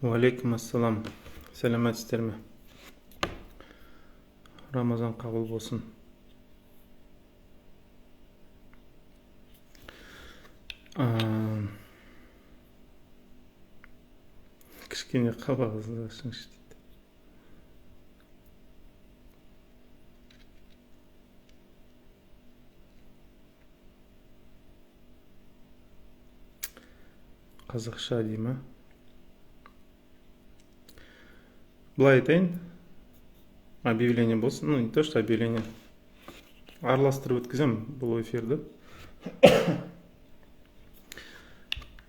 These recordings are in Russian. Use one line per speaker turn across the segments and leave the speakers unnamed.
Уалейкум ассалам. Сәлеметсіздер ме? Рамазан қабыл болсын. Кішкене қабағыңызды ашыңызшы дейді. Қазақша дей ма? Былай айтайын, объявление болсын, не то что объявление, араластырып өткізем бұл эфирді.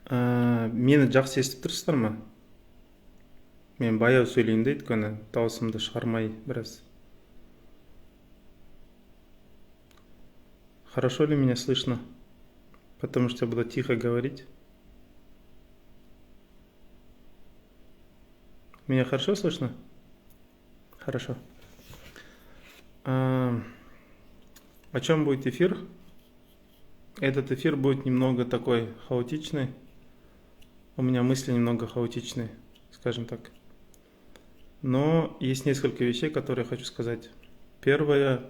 Мені жақсы естіп тұрсыздар ма? Мен баяу сөйлейін де, өйткені даусымды шығармай біраз. Хорошо ли меня слышно? Потому что я буду тихо говорить. Меня хорошо слышно? Хорошо. О чем будет эфир? Этот эфир будет немного такой хаотичный. У меня мысли немного хаотичные, скажем так. Но есть несколько вещей, которые я хочу сказать. Первое,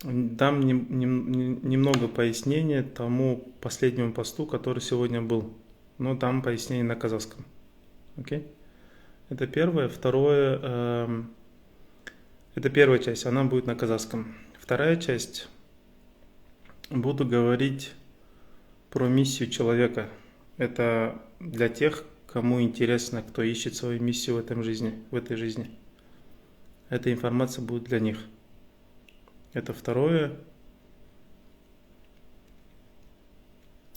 дам немного пояснения тому последнему посту, который сегодня был. Но дам пояснение на казахском. Окей? Это первое. Второе, это первая часть, она будет на казахском. Вторая часть, буду говорить про миссию человека. Это для тех, кому интересно, кто ищет свою миссию в этой жизни. Эта информация будет для них. Это второе.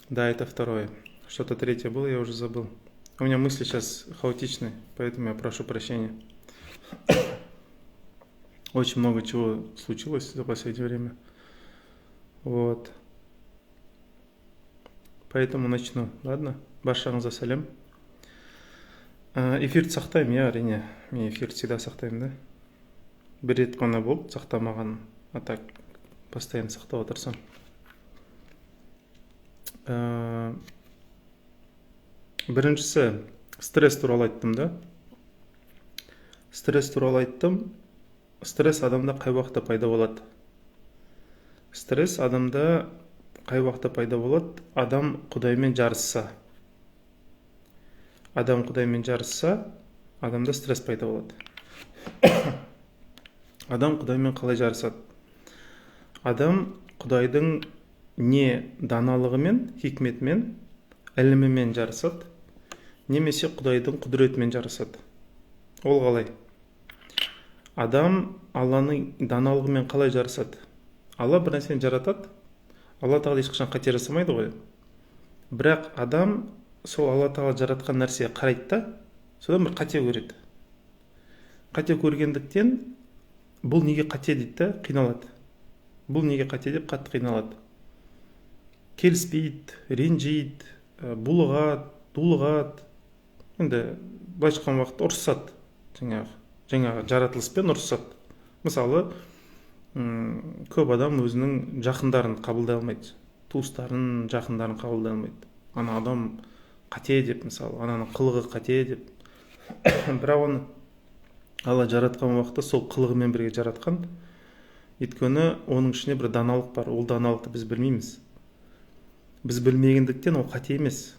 Да, это второе. Что-то третье было, я уже забыл. У меня мысли сейчас хаотичные, поэтому я прошу прощения. Очень много чего случилось за последнее время. Вот. Поэтому начну. Ладно? Баршаңызға сәлем. Эфирді сақтаймын, я әрине. Мен эфирді всегда сақтаймын, да? Бір рет қана болып сақтамаған, а так постоянно сақтап отырсам. Біріншісі, стресс туралы айттым, да? Стресс туралы айттым. Стресс адамда қай уақытта пайда болады? Стресс адамда қай уақытта пайда болады? Адам Құдаймен жарысса. Адам Құдаймен жарысса, адамда стресс пайда болады. Адам Құдаймен қалай жарысады? Адам Құдайдың не даналығымен, хикметімен, ілімімен жарысады, немесе Құдайдың құдіретімен жарысады. Ол қалай? Адам Алланың даналығымен қалай жарысады? Алла бір нәрсені жаратады. Алла тағала ешқашан қате жасамайды ғой. Бірақ адам сол Алла тағала жаратқан нәрсеге қарайды да, содан бір қате көреді. Қате көргендіктен бұл неге қате дейді да, қиналады. Бұл неге қате деп қатты қиналады. Келіспейді, ренжиді, булығады, дулығады. Енді былайша айтқан уақытта ұрсады. Жаңағы жаратылыспен ұрсады. Мысалы, көп адам өзінің жақындарын қабылдай алмайды. Туыстарын, жақындарын қабылдай алмайды. Ана адам қате деп, мысалы, ананың қылығы қате деп. Бірақ оны Алла жаратқан уақытта сол қылығымен бірге жаратқан. Өйткені оның ішінде бір даналық бар. Ол даналықты біз білмейміз. Біз білмегендіктен ол қате емес.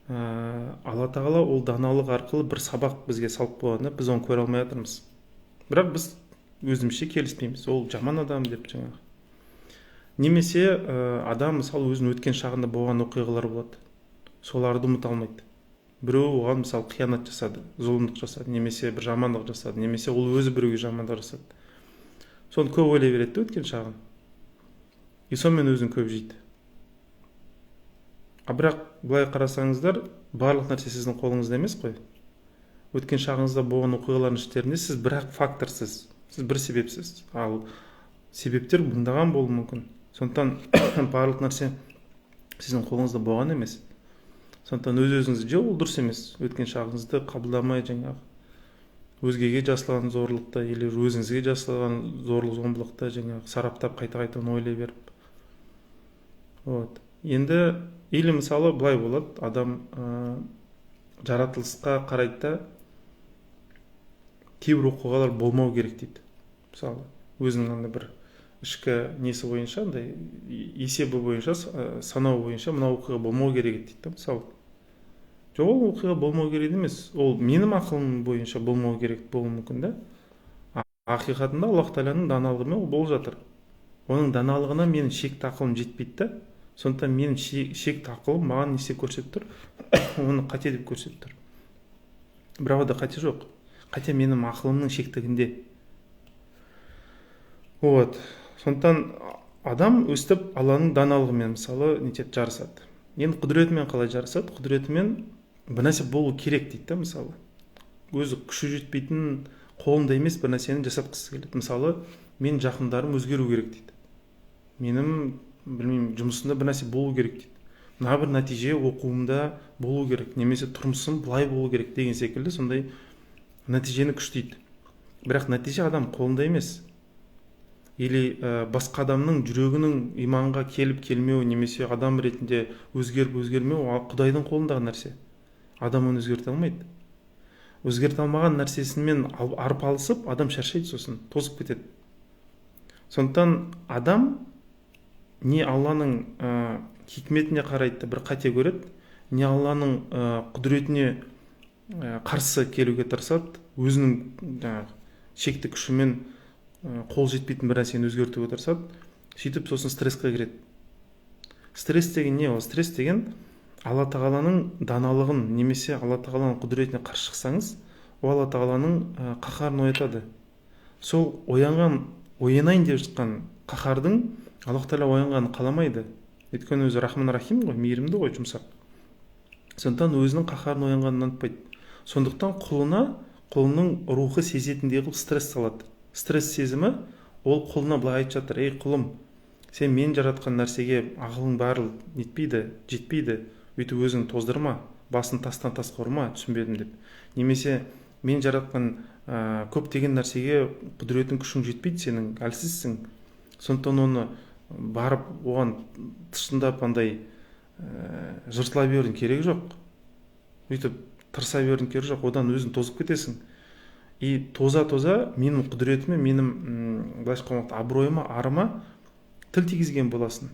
Алла тағала ол даналық арқылы бір сабақ бізге салып қойғанда біз оны көре алмай жатырмыз. Бірақ біз өзімізше келіспейміз. Ол жаман адам деп жаңағы. Немесе адам мысалы өзінің өткен шағында болған оқиғалар болады. Соларды ұмыта алмайды. Біреу оған мысалы қиянат жасады, зұлымдық жасады, немесе бір жамандық жасады, немесе ол өзі біреуге жамандық жасады. Соны көп ойлай береді өткен шағын. И сонымен өзін көп жейді. Бірақ былай қарасаңыздар, барлық нәрсе сіздің қолыңызда емес қой. Өткен шағыңызда болған оқиғалардың іштерінде сіз бірақ факторсыз, сіз бір себепсіз. Ал себептер мыңдаған болуы мүмкін. Сондықтан барлық нәрсе сіздің қолыңызда болған емес. Сондықтан өз-өзіңізді жау, ол дұрыс емес. Өткен шағыңызды қабылдамай жаңағы өзгеге жасалған зорлықты, или өзіңізге жасалған зорлық-зомбылықты жаңағы сараптап қайта-қайта ойлай беріп. Вот. Енді или мысалы былай болады, адам жаратылысқа қарайды да кейбір оқиғалар болмау керек дейді. Мысалы өзінің андай бір ішкі несі бойынша, андай есебі бойынша, санау бойынша мына оқиға болмау керек дейді да. Мысалы жоқ, ол оқиға болмау керек емес, ол менің ақылым бойынша болмау керек болуы мүмкін да. Ақиқатында Аллах Тағаланың даналығымен ол болып жатыр. Оның даналығына менің шекті ақылым жетпейді да. Сондықтан менің шекті ақылым маған несе көрсетіп тұр, оны қате деп көрсетіп тұр. Бірақ ода қате жоқ. Қате менің ақылымның шектігінде. Вот. Сондықтан адам өстіп Алланың даналығымен мысалы нетеді, жарысады. Енді құдіретімен қалай жарысады? Құдіретімен бір нәрсе болу керек дейді да. Мысалы өзі күші жетпейтін, қолында емес бір нәрсені жасатқысы келеді. Мысалы мен жақындарым өзгеру керек дейді. Менің білмеймін жұмысымда бір нәрсе болу керек дейді. Мына бір нәтиже оқуымда болу керек, немесе тұрмысым былай болу керек деген секілді сондай нәтижені күштейді. Бірақ нәтиже адам қолында емес. Или басқа адамның жүрегінің иманға келіп келмеу, немесе адам ретінде өзгеріп өзгермеу Құдайдың қолындағы нәрсе. Адам оны өзгерте алмайды. Өзгерте алмаған нәрсесімен арпалысып адам шаршайды, сосын тозып кетеді. Сондықтан адам не Алланың хикметіне қарайды бір қате көреді, не Алланың құдіретіне қарсы келуге тырысады, өзінің шекті күшімен қол жетпейтін бір нәрсені өзгертуге тырысады, сөйтіп сосын стресске кіреді. Стресс деген не? Ол стресс деген Алла Тағаланың даналығын немесе Алла Тағаланың құдіретіне қарсы шықсаңыз, ол Алла Тағаланың қаһарын оятады. Сол оянайын деп жатқан қаһардың Аллах Тағала оянғанын қаламайды. Өйткені өзі Рахман Рахим ғой, мейірімді ғой, жұмсақ. Сондықтан өзінің қаһарын оянғанын ұнатпайды. Сондықтан құлының рухы сезетіндей қылып стресс салады. Стресс сезімі ол құлына былай айтып жатыр: ей құлым, сен мен жаратқан нәрсеге ақылың барлық нетпейді, жетпейді, өйтіп өзің тоздырма, басын тастан тасқа ұрма, түсінбедім деп. Немесе мен жаратқан көптеген нәрсеге құдіретің күшің жетпейді, сенің әлсізсің. Сондықтан оны барып оған тышындап андай жыртыла берудің керек жоқ. Өйтіп тырса берудің керек жоқ, одан өзің тозып кетесің. И тоза менің құдіретіме, менің былайша айтқанда абыройыма, арыма тіл тигізген боласың.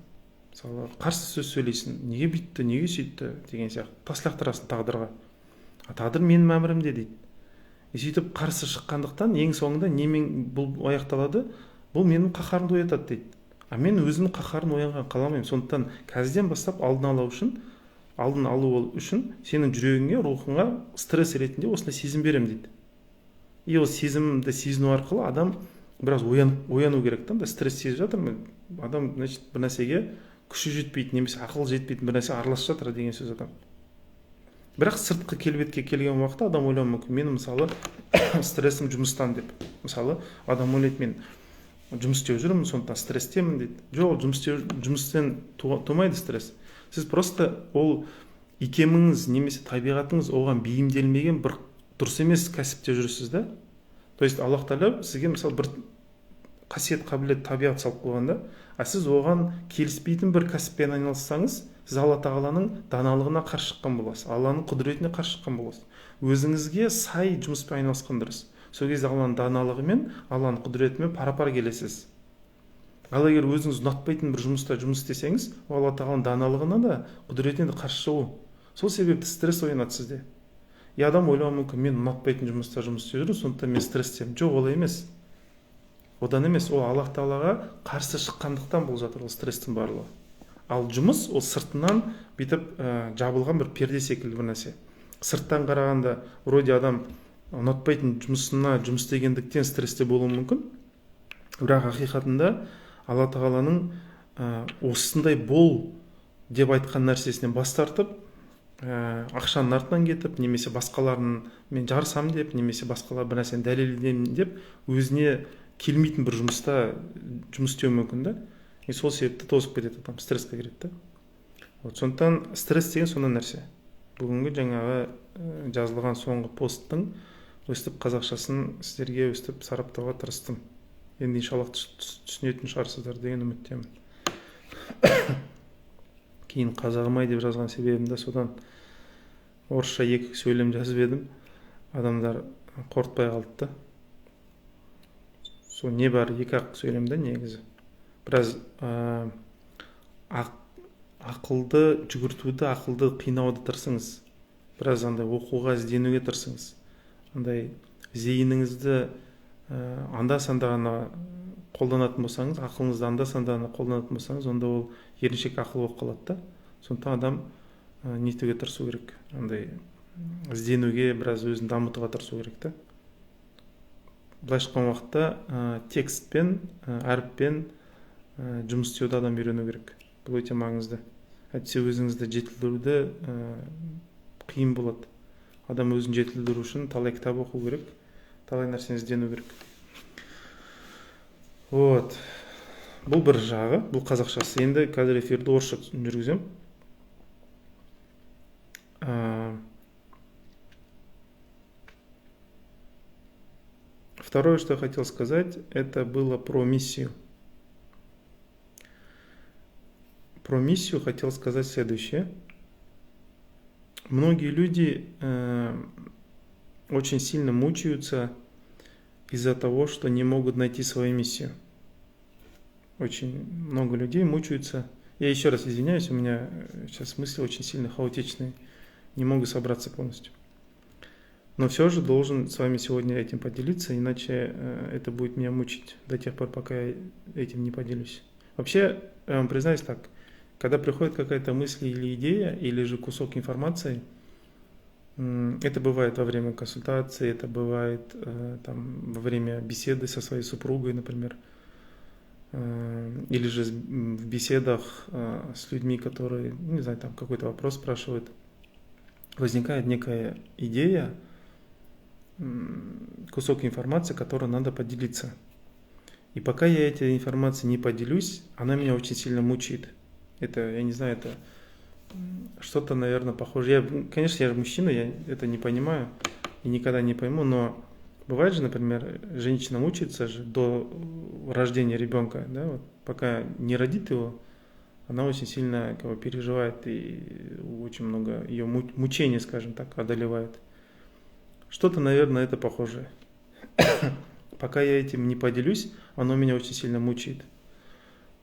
Мысалы қарсы сөз сөйлейсің: неге бүйтті, неге сөйтті деген сияқты, тас лақтырасың тағдырға. Тағдыр менің әмірімде дейді. Сөйтіп қарсы шыққандықтан ең соңында немен бұл аяқталады? Бұл менің қаһарымды оятады дейді. Мен өзімнің қаһарын оянған қаламаймын. Сондықтан қазірден бастап алдын алу үшін сенің жүрегіңе, рухыңа стресс ретінде осындай сезім беремін дейді. И ол сезімді сезіну арқылы адам біраз ояну керек та. Стресс сезіп жатыр, адам значит бір нәрсеге күші жетпейтін немесе ақыл жетпейтін бір нәрсе араласып жатыр деген сөз адам. Бірақ сыртқы келбетке келген уақытта адам ойлауы мүмкін: мен мысалы стрессім жұмыстан деп. Мысалы адам ойлайды: мен жұмыс істеп жүрмін, сондықтан стресстемін дейді. Жоқ, жұмыстен тумайды стресс. Сіз просто ол икеміңіз немесе табиғатыңыз оған бейімделмеген бір дұрыс емес кәсіпте жүрсіз да. То есть Аллах Тағала сізге мысалы бір қасиет, қабілет, табиғат салып қойғанда, сіз оған келіспейтін бір кәсіппен айналыссаңыз, сіз Алла Тағаланың даналығына қарсы шыққан боласыз, Алланың құдіретіне қарсы шыққан боласыз. Өзіңізге сай жұмыспен айналысқан дұрыс. Сол кезде Алланың даналығымен, Алланың құдіретімен пара-пар келесіз. Ал егер өзіңіз ұнатпайтын бір жұмыста жұмыс істесеңіз, Алла Тағаланың даналығына да, құдіретіне де қарсы шығу. Сол себепті стресс оянады сізде. И адам ойлауы мүмкін: мен ұнатпайтын жұмыста жұмыс істеп жүрмін, сондықтан мен стресстемін. Жоқ, олай емес. Одан емес, ол Аллах Тағалаға қарсы шыққандықтан болып жатыр ол стресстің барлығы. Ал жұмыс ол сыртынан бүйтіп жабылған бір перде секілді бір нәрсе. Сырттан қарағанда вроде адам ұнатпайтын жұмысына жұмыс істегендіктен стрессте болуы мүмкін. Бірақ ақиқатында Алла Тағаланың осындай бол деп айтқан нәрсесінен бас тартып, ақшаның артынан кетіп, немесе басқаларын мен жарысам деп, немесе басқалар бір нәрсені дәлелдеймін деп, өзіне келмейтін бір жұмыста жұмыс істеуі мүмкін да. И сол себепті тозып кетеді адам, стресске кіреді да. Сондықтан стресс деген сондай нәрсе. Бүгінгі жаңағы жазылған соңғы посттың өстіп қазақшасын сіздерге өстіп сараптауға тырыстым. Енді иншаллах түсінетін шығарсыздар деген үміттемін. Кейін қазағым-ай деп жазған себебім де содан. орысша 2 сөйлем жазып едім. Адамдар қорытпай қалды да. Сол не бар 2-ақ сөйлемде негізі. Біраз ақылды жүгіртуді, ақылды қинауды тырысыңыз. Біраз андай оқуға ізденуге тырысыңыз. Андай зейініңізді анда-санда ғана қолданатын болсаңыз, ақылыңызды анда-санда ғана қолданатын болсаңыз, онда ол еріншек ақыл болып қалады да. Сондықтан адам нетуге тырысу керек. Андай ізденуге, біраз өзін дамытуға тырысу керек та. Былайша айтқан уақытта текстпен, әріппен жұмыс істеуді адам үйрену керек. Бұл өте маңызды. Әйтсе өзіңізді жетілдіруді қиын болады. Адам өзін жетілдіру үшін талай кітап оқу керек, талай нәрсені іздену керек. Вот. Бұл бір жағы, бұл қазақшасы. Енді қазір эфирді орысша жүргізем. Второе, что я хотел сказать, это было про миссию. Про миссию хотел сказать следующее. Многие люди очень сильно мучаются из-за того, что не могут найти свою миссию. Очень много людей мучаются. Я еще раз извиняюсь, у меня сейчас мысли очень сильно хаотичные. Не могу собраться полностью. Но все же должен с вами сегодня этим поделиться, иначе это будет меня мучить до тех пор, пока я этим не поделюсь. Вообще, я вам признаюсь так, когда приходит какая-то мысль или идея, или же кусок информации, это бывает во время консультации, это бывает во время беседы со своей супругой, например, или же в беседах с людьми, которые, не знаю, там какой-то вопрос спрашивают. Возникает некая идея, кусок информации, которой надо поделиться. И пока я этой информацией не поделюсь, она меня очень сильно мучает. Это, я не знаю, это что-то, наверное, похоже. Конечно, я же мужчина, я это не понимаю и никогда не пойму, но бывает же, например, женщина мучается же до рождения ребенка, да, вот, пока не родит его, она очень сильно переживает и очень много ее мучений, скажем так, одолевает. Что-то, наверное, это похожее. Пока я этим не поделюсь, оно меня очень сильно мучает.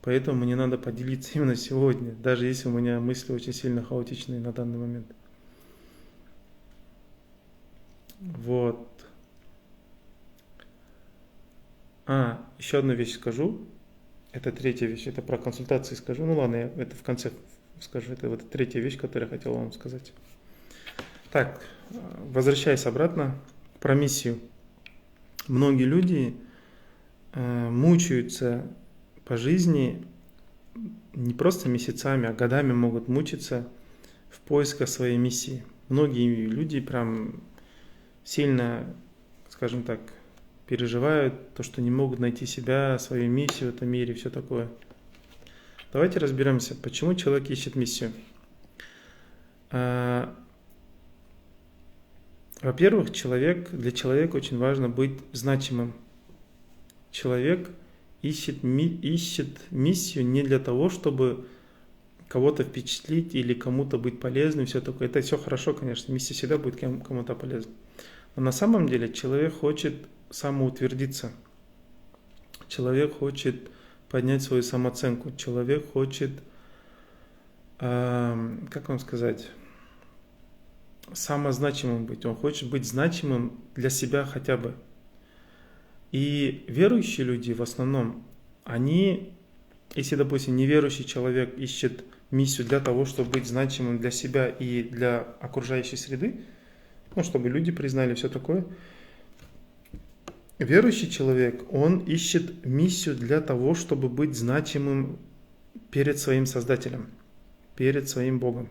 Поэтому мне надо поделиться именно сегодня, даже если у меня мысли очень сильно хаотичные на данный момент. Вот. Еще одну вещь скажу. Это третья вещь, это про консультации скажу. Ну ладно, я это в конце скажу. Это вот третья вещь, которую я хотел вам сказать. Так, возвращаясь обратно, про миссию. Многие люди мучаются по жизни не просто месяцами, а годами могут мучиться в поисках своей миссии. Многие люди прям сильно, скажем так, переживают то, что не могут найти себя, свою миссию в этом мире, все такое. Давайте разберемся, почему человек ищет миссию. Во-первых, для человека очень важно быть значимым. Человек ищет миссию не для того, чтобы кого-то впечатлить или кому-то быть полезным, все такое. Это все хорошо, конечно, миссия всегда будет кому-то полезна. Но на самом деле человек хочет самоутвердиться. Человек хочет поднять свою самооценку. Человек хочет, как вам сказать, самозначимым быть. Он хочет быть значимым для себя хотя бы. И верующие люди в основном, они, если, допустим, неверующий человек ищет миссию для того, чтобы быть значимым для себя и для окружающей среды, ну, чтобы люди признали все такое, верующий человек, он ищет миссию для того, чтобы быть значимым перед своим Создателем, перед своим Богом,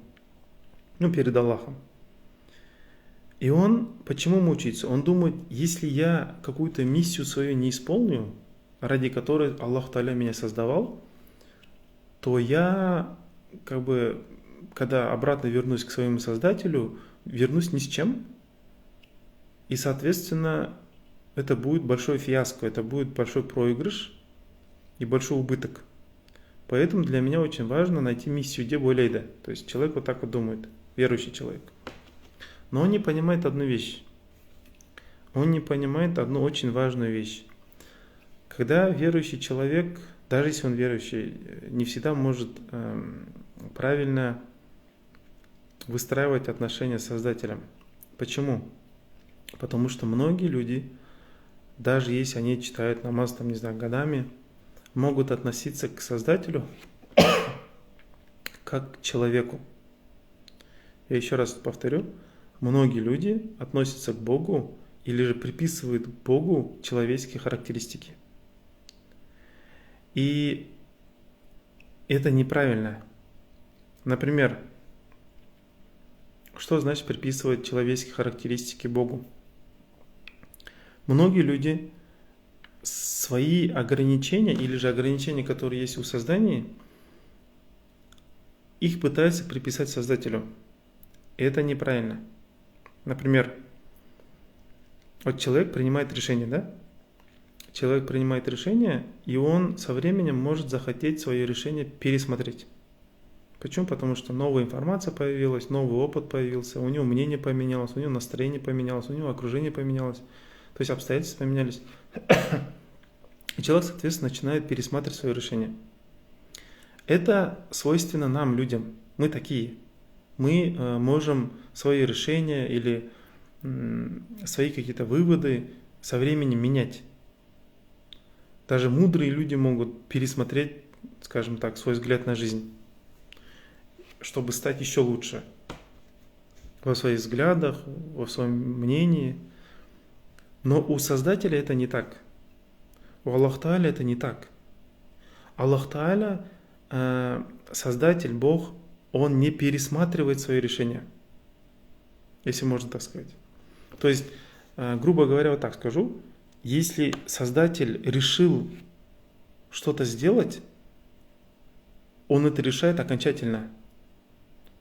ну, перед Аллахом. И он почему мучается? Он думает, если я какую-то миссию свою не исполню, ради которой Аллах Та'аля меня создавал, то я, когда обратно вернусь к своему Создателю, вернусь ни с чем. И, соответственно, это будет большой фиаско, это будет большой проигрыш и большой убыток. Поэтому для меня очень важно найти миссию, где болейда. То есть человек вот так вот думает, верующий человек. Но он не понимает одну вещь. Он не понимает одну очень важную вещь. Когда верующий человек, даже если он верующий, не всегда может правильно выстраивать отношения с Создателем. Почему? Потому что многие люди, даже если они читают намаз, там, не знаю, годами, могут относиться к Создателю как к человеку. Я еще раз повторю, многие люди относятся к Богу или же приписывают Богу человеческие характеристики. И это неправильно. Например, что значит приписывать человеческие характеристики Богу? Многие люди свои ограничения или же ограничения, которые есть у создания, их пытаются приписать Создателю. И это неправильно. Например, вот человек принимает решение, да? Человек принимает решение, и он со временем может захотеть свое решение пересмотреть. Почему? Потому что новая информация появилась, новый опыт появился, у него мнение поменялось, у него настроение поменялось, у него окружение поменялось, то есть обстоятельства поменялись. И человек, соответственно, начинает пересматривать свое решение. Это свойственно нам, людям. Мы такие. Мы можем свои решения или свои какие-то выводы со временем менять. Даже мудрые люди могут пересмотреть, скажем так, свой взгляд на жизнь, чтобы стать еще лучше во своих взглядах, во своем мнении. Но у Создателя это не так. У Аллаха Тааля это не так. Аллах Тааля, Создатель, Бог, Он не пересматривает свои решения, если можно так сказать. То есть, грубо говоря, вот так скажу, если Создатель решил что-то сделать, Он это решает окончательно.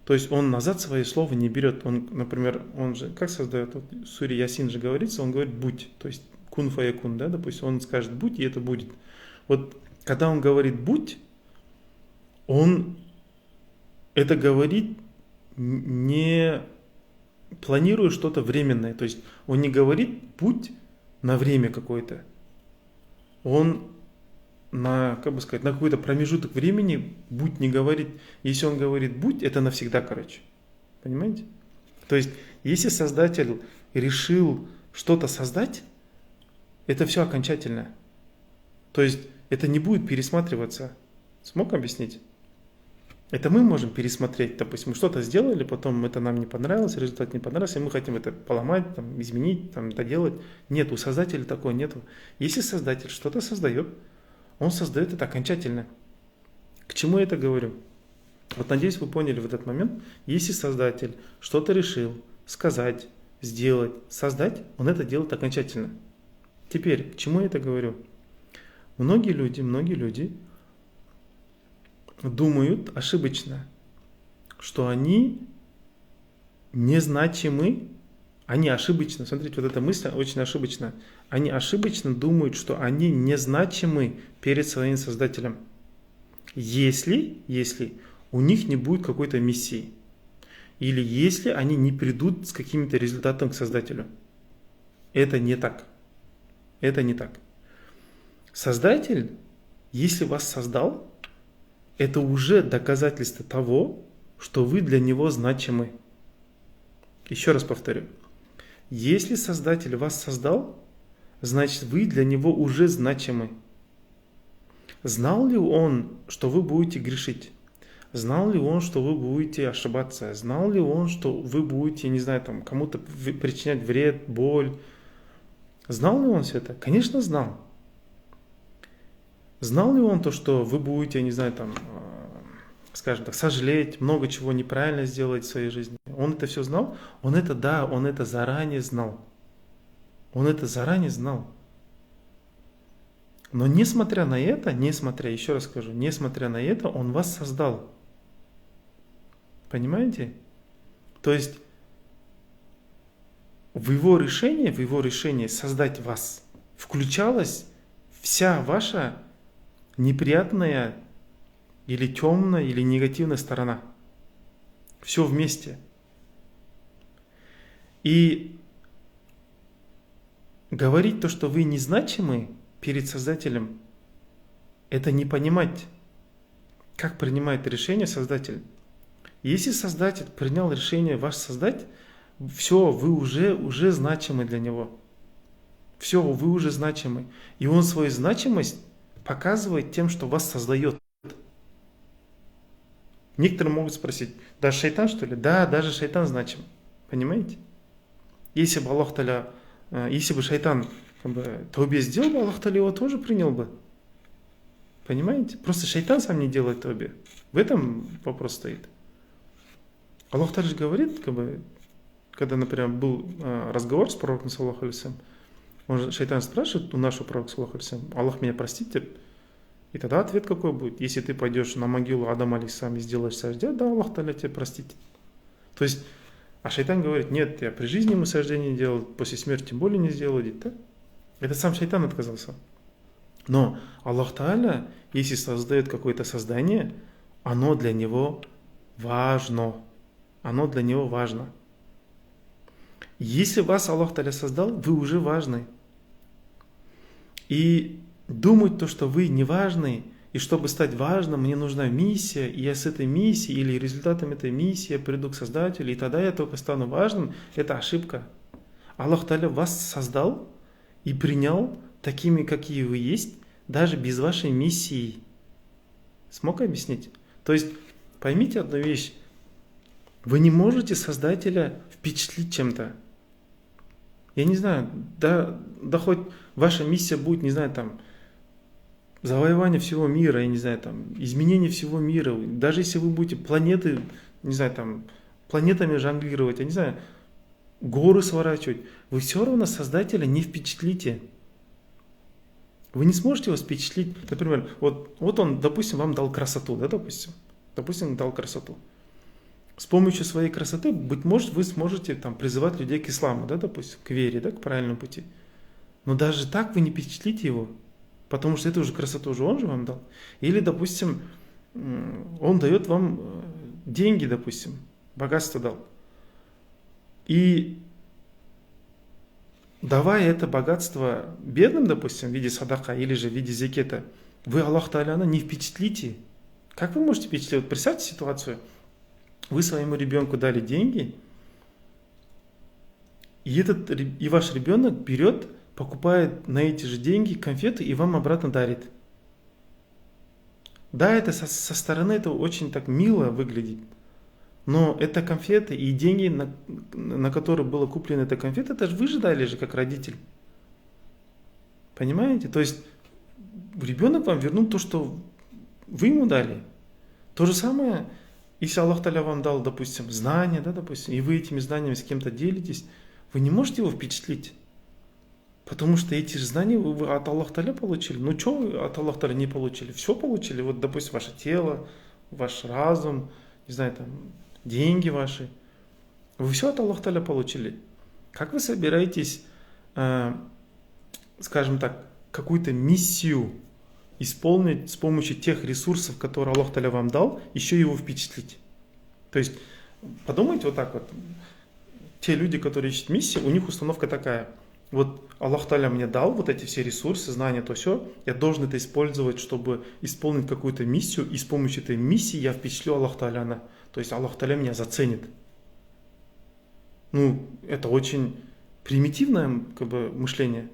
То есть он назад свои слова не берет. Он, например, он же, как создает, вот в суре Ясин же говорится, он говорит «будь», то есть «кун фаякун», да, допустим, он скажет «будь», и это будет. Вот когда он говорит «будь», он это говорит не планируя что-то временное, то есть он не говорит «будь» на время какое-то, он на, как бы сказать, на какой-то промежуток времени «будь» не говорит. Если он говорит «будь», это навсегда, короче. Понимаете? То есть, если Создатель решил что-то создать, это все окончательно. То есть, это не будет пересматриваться. Смог объяснить? Это мы можем пересмотреть, допустим, мы что-то сделали, потом это нам не понравилось, результат не понравился, и мы хотим это поломать, там, изменить, там, доделать. Нет, у Создателя такого нету. Если Создатель что-то создает, Он создает это окончательно. К чему я это говорю? Вот надеюсь, вы поняли в этот момент. Если Создатель что-то решил сказать, сделать, создать, Он это делает окончательно. Теперь, к чему я это говорю? Многие люди думают ошибочно, что они незначимы. Они ошибочно, смотрите, вот эта мысль очень ошибочна. Они ошибочно думают, что они незначимы перед своим Создателем. Если у них не будет какой-то миссии. Или если они не придут с каким-то результатом к Создателю. Это не так. Это не так. Создатель, если вас создал, это уже доказательство того, что вы для Него значимы. Еще раз повторю. Если Создатель вас создал, значит вы для Него уже значимы. Знал ли Он, что вы будете грешить? Знал ли Он, что вы будете ошибаться? Знал ли Он, что вы будете, не знаю, там, кому-то причинять вред, боль? Знал ли Он все это? Конечно, знал. Знал ли Он то, что вы будете, не знаю, там, скажем так, сожалеть, много чего неправильно сделать в своей жизни? Он это все знал? Он это заранее знал. Он это заранее знал. Но несмотря на это, еще раз скажу, несмотря на это, Он вас создал. Понимаете? То есть в Его решении создать вас включалась вся ваша неприятная или темная, или негативная сторона. Все вместе. И говорить то, что вы незначимы перед Создателем, это не понимать, как принимает решение Создатель. Если Создатель принял решение вас создать, все, вы уже значимы для Него. Все, вы уже значимы. И Он свою значимость показывает тем, что вас создает. Некоторые могут спросить, даже шайтан, что ли? Да, даже шайтан значим. Понимаете? Если бы Аллах Та'аля, если бы шайтан таубе сделал бы, Аллах Та'аля его тоже принял бы. Понимаете? Просто шайтан сам не делает таубе. В этом вопрос стоит. Аллах Та'аля говорит, когда, например, был разговор с пророком, саллаллаху алейхи вассалям, шайтан спрашивает у нашего пророка, саллаллаху алейхи вассалям, Аллах меня простит? И тогда ответ какой будет? Если ты пойдешь на могилу Адама алейхиссалам и сделаешь саждя, да, Аллах Та'аля тебя простит. То есть, а шайтан говорит, нет, я при жизни ему сождение не делал, после смерти тем более не сделаю. Да? Это сам шайтан отказался. Но Аллах Та'аля, если создает какое-то создание, оно для него важно. Оно для него важно. Если вас Аллах Та'аля создал, вы уже важны. И думать то, что вы не важны, и чтобы стать важным, мне нужна миссия, и я с этой миссией или результатом этой миссии я приду к Создателю, и тогда я только стану важным, это ошибка. Аллах Та'аля вас создал и принял такими, какие вы есть, даже без вашей миссии. Смог объяснить? То есть, поймите одну вещь. Вы не можете Создателя впечатлить чем-то. Я не знаю, да хоть ваша миссия будет, не знаю, там, завоевание всего мира, я не знаю, там, изменение всего мира. Даже если вы будете планеты, не знаю, там, планетами жонглировать, я не знаю, горы сворачивать, вы все равно Создателя не впечатлите. Вы не сможете его впечатлить. Например, вот он, допустим, вам дал красоту, да, допустим, дал красоту. С помощью своей красоты, быть может, вы сможете там призывать людей к исламу, да, допустим, к вере, да, к правильному пути. Но даже так вы не впечатлите его, потому что эту же красоту уже он же вам дал. Или, допустим, он дает вам деньги, допустим, богатство дал. И давая это богатство бедным, допустим, в виде садака или же в виде зекета, вы Аллах Та'аля не впечатлите. Как вы можете впечатлить? Вот представьте ситуацию. Вы своему ребенку дали деньги, и ваш ребенок берет, покупает на эти же деньги конфеты и вам обратно дарит. Да, это со стороны это очень так мило выглядит. Но это конфеты и деньги, на которые было куплено эта конфета, это же вы же дали же как родитель. Понимаете? То есть ребенок вам вернул то, что вы ему дали. То же самое, если Аллах Та'аля вам дал, допустим, знания, да, допустим, и вы этими знаниями с кем-то делитесь, вы не можете его впечатлить. Потому что эти же знания вы от Аллах Та'аля получили. Ну что вы от Аллах Та'аля не получили? Все получили. Вот, допустим, ваше тело, ваш разум, не знаю, там, деньги ваши. Вы все от Аллах Та'аля получили. Как вы собираетесь, скажем так, какую-то миссию исполнить с помощью тех ресурсов, которые Аллах Та'аля вам дал, еще его впечатлить? То есть, подумайте вот так вот. Те люди, которые ищут миссию, у них установка такая. Вот Аллах Та'аля мне дал вот эти все ресурсы, знания, то все. Я должен это использовать, чтобы исполнить какую-то миссию. И с помощью этой миссии я впечатлю Аллах Та'аля. То есть Аллах Та'аля меня заценит. Ну, это очень примитивное мышление.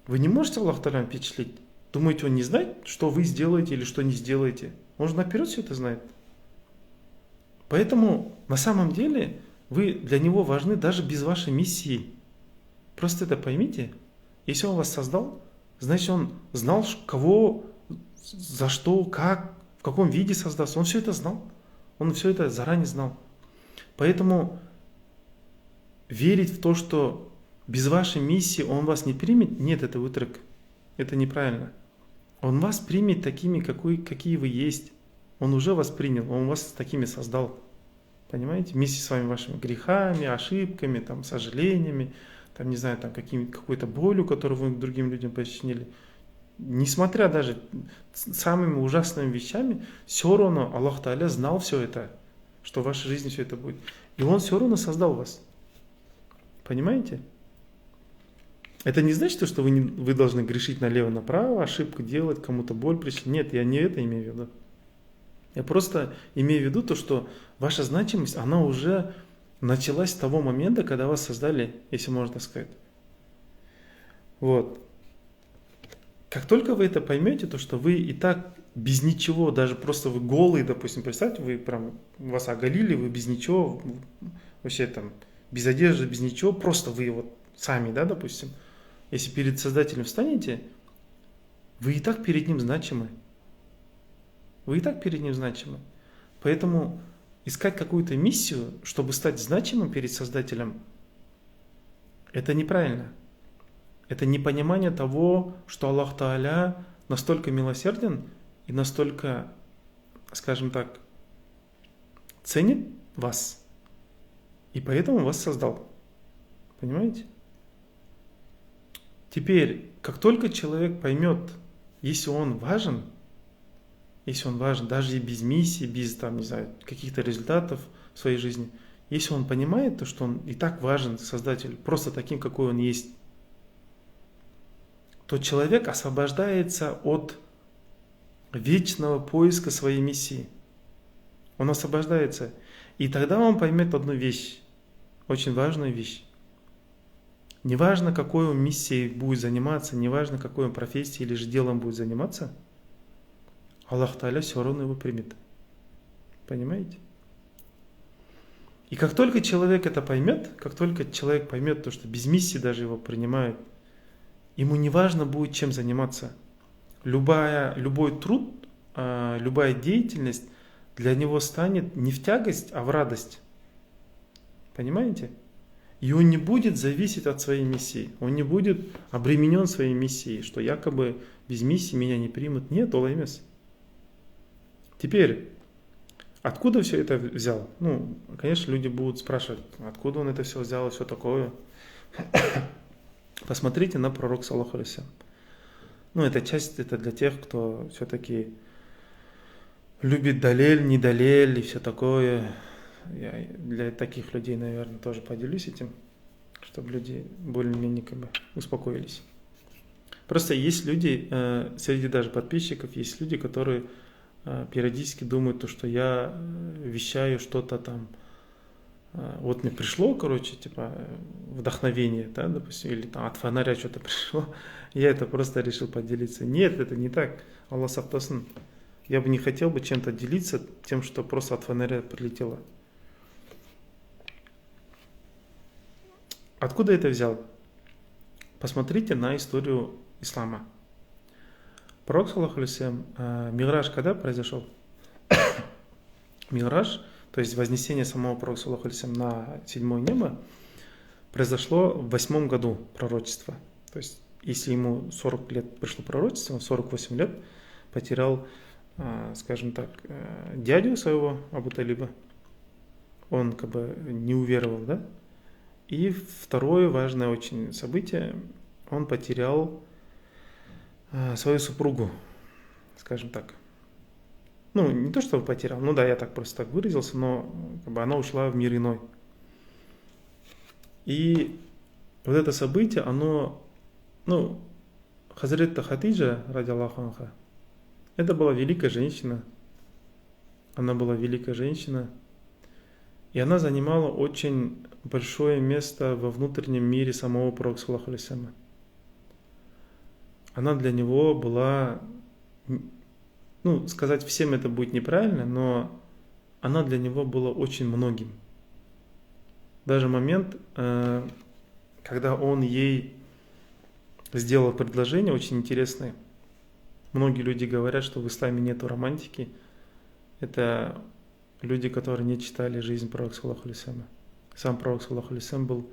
Вы не можете Аллах Та'аля впечатлить. Думаете, он не знает, что вы сделаете или что не сделаете? Он же наперед все это знает. Поэтому на самом деле вы для него важны даже без вашей миссии. Просто это поймите. Если он вас создал, значит он знал, кого, за что, как, в каком виде создаст. Он все это знал. Он все это заранее знал. Поэтому верить в то, что без вашей миссии он вас не примет, нет, это вытворок. Это неправильно. Он вас примет такими, какие вы есть. Он уже вас принял, он вас такими создал. Понимаете? Вместе с вами вашими грехами, ошибками, там, сожалениями, там, не знаю, там, какой-то болью, которую вы другим людям причинили. Несмотря даже самыми ужасными вещами, все равно Аллах Та'аля знал все это, что в вашей жизни все это будет. И Он все равно создал вас. Понимаете? Это не значит, что вы должны грешить налево-направо, ошибку делать, кому-то боль причинить. Нет, я не это имею в виду. Я просто имею в виду то, что ваша значимость, она уже началась с того момента, когда вас создали, если можно так сказать. Вот. Как только вы это поймете, то что вы и так без ничего, даже просто вы голые, допустим, представьте, вы прям вас оголили, вы без ничего, вообще там, без одежды, без ничего, просто вы вот сами, да, допустим, если перед Создателем встанете, вы и так перед Ним значимы. Вы и так перед Ним значимы. Поэтому искать какую-то миссию, чтобы стать значимым перед Создателем, это неправильно. Это непонимание того, что Аллах Тааля настолько милосерден и настолько, скажем так, ценит вас. И поэтому вас создал. Понимаете? Теперь, как только человек поймет, если он важен, даже и без миссии, без там, не знаю, каких-то результатов в своей жизни, если он понимает то, что он и так важен, Создатель, просто таким, какой он есть, то человек освобождается от вечного поиска своей миссии. Он освобождается. И тогда он поймет одну вещь, очень важную вещь. Неважно, какой он миссией будет заниматься, неважно, какой он профессией или же делом будет заниматься, Аллах Тааля все равно его примет. Понимаете? И как только человек это поймет, как только человек поймет то, что без миссии даже его принимают, ему не важно будет чем заниматься. Любой труд, любая деятельность для него станет не в тягость, а в радость. Понимаете? И он не будет зависеть от своей миссии. Он не будет обременен своей миссией, что якобы без миссии меня не примут. Нет, Олаймес. Теперь, откуда все это взял? Конечно, люди будут спрашивать, откуда он это все взял и все такое. Посмотрите на пророка саллаллаху алейхи ва саллям. Эта часть это для тех, кто все-таки любит далель, не далель и все такое. Я для таких людей, наверное, тоже поделюсь этим, чтобы люди более-менее успокоились. Просто есть люди, среди даже подписчиков, есть люди, которые периодически думают, то, что я вещаю что-то там. Вот мне пришло, вдохновение, да, допустим, или там от фонаря что-то пришло, я это просто решил поделиться. Нет, это не так. Аллах сақтасын. Я бы не хотел бы чем-то делиться тем, что просто от фонаря прилетело. Откуда это взял? Посмотрите на историю ислама. Пророк, саллаллаху алейхи ва саллям, Ми'раж когда произошел? Ми'раж, то есть вознесение самого пророка, саллаллаху алейхи ва саллям, на седьмое небо, произошло в 8 году пророчества. То есть, если ему 40 лет пришло пророчество, он 48 лет потерял, скажем так, дядю своего Абу Талиба. Он не уверовал, да? И второе важное очень событие, он потерял свою супругу, скажем так. Не то, что потерял, я так просто так выразился, но она ушла в мир иной. И вот это событие, оно, Хазрет Хадиджа, ради Аллаха анха, это была великая женщина. Она была великая женщина. И она занимала очень большое место во внутреннем мире самого пророка, саллаллаху алейхи ва саллям. Она для него была, сказать всем это будет неправильно, но она для него была очень многим. Даже момент, когда он ей сделал предложение очень интересное. Многие люди говорят, что в исламе нету романтики. Это люди, которые не читали жизнь пророка, саллаллаху алейхи ва саллям. Сам пророк, саллаллаху алейхи ва саллям, был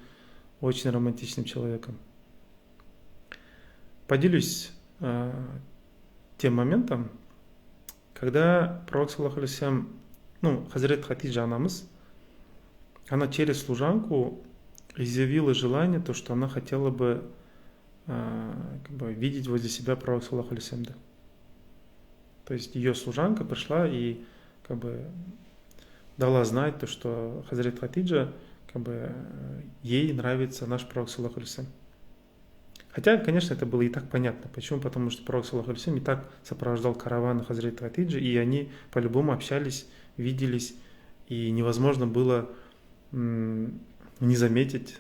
очень романтичным человеком. Поделюсь тем моментом, когда пророк, саллаллаху алейхи ва саллям, Хазрет Хадиджа анамыз, она через служанку изъявила желание, то, что она хотела бы видеть возле себя пророка, саллаллаху алейхи ва саллям. То есть ее служанка пришла и дала знать, то, что Хазрет Хадиджа ей нравится наш пророк, саллаллаху алейхи вассалям. Хотя, конечно, это было и так понятно. Почему? Потому что пророк, саллаллаху алейхи вассалям, и так сопровождал караваны Хазрат Хадиджи, и они по-любому общались, виделись, и невозможно было не заметить,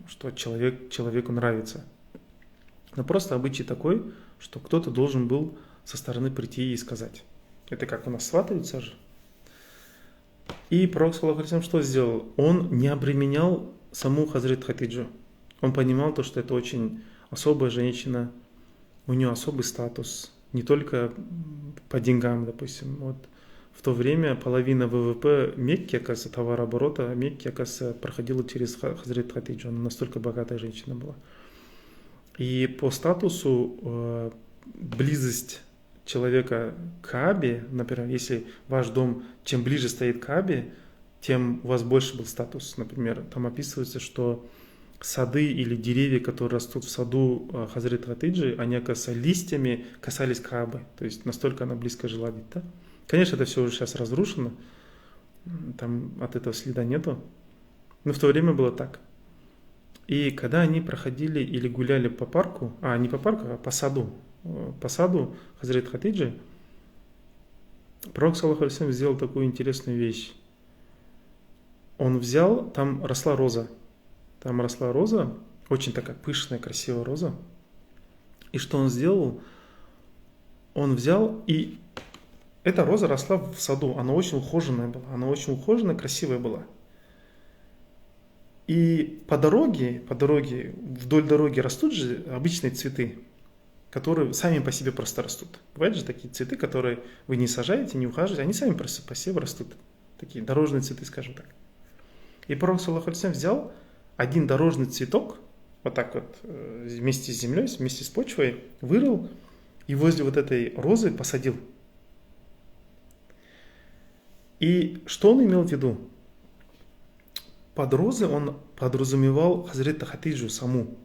что человеку нравится. Но просто обычай такой, что кто-то должен был со стороны прийти и сказать. Это как у нас сватаются же. И пророк, саллаллаху алейхи вассалям, что сделал? Он не обременял саму Хазрат Хадиджу. Он понимал то, что это очень особая женщина, у нее особый статус, не только по деньгам, допустим. Вот в то время половина ВВП Мекки, оказывается, товарооборота Мекки, оказывается, проходила через Хазрат Хадиджу. Она настолько богатая женщина была. И по статусу близость человека к Каабе, например, если ваш дом, чем ближе стоит к Каабе, тем у вас больше был статус. Например, там описывается, что сады или деревья, которые растут в саду Хазрат Хадиджи, они, оказывается, листьями касались Каабы. То есть настолько она близко жила. Да? Конечно, это все уже сейчас разрушено, там от этого следа нету, но в то время было так. И когда они проходили или гуляли по парку, не по парку, а по саду Хазрат Хадиджи, пророк, саллаллаху алейхи вассалям, сделал такую интересную вещь. Он взял, там росла роза, очень такая пышная, красивая роза. И что он сделал? Он взял, и эта роза росла в саду, она очень ухоженная, красивая была. И по дороге, вдоль дороги растут же обычные цветы, которые сами по себе просто растут. Бывают же такие цветы, которые вы не сажаете, не ухаживаете, они сами просто по себе растут. Такие дорожные цветы, скажем так. И пророк, саллаллаху алейхи вассалям, взял один дорожный цветок, вот так вот, вместе с землей, вместе с почвой, вырыл и возле вот этой розы посадил. И что он имел в виду? Под розы он подразумевал Хазрат Хадиджу саму.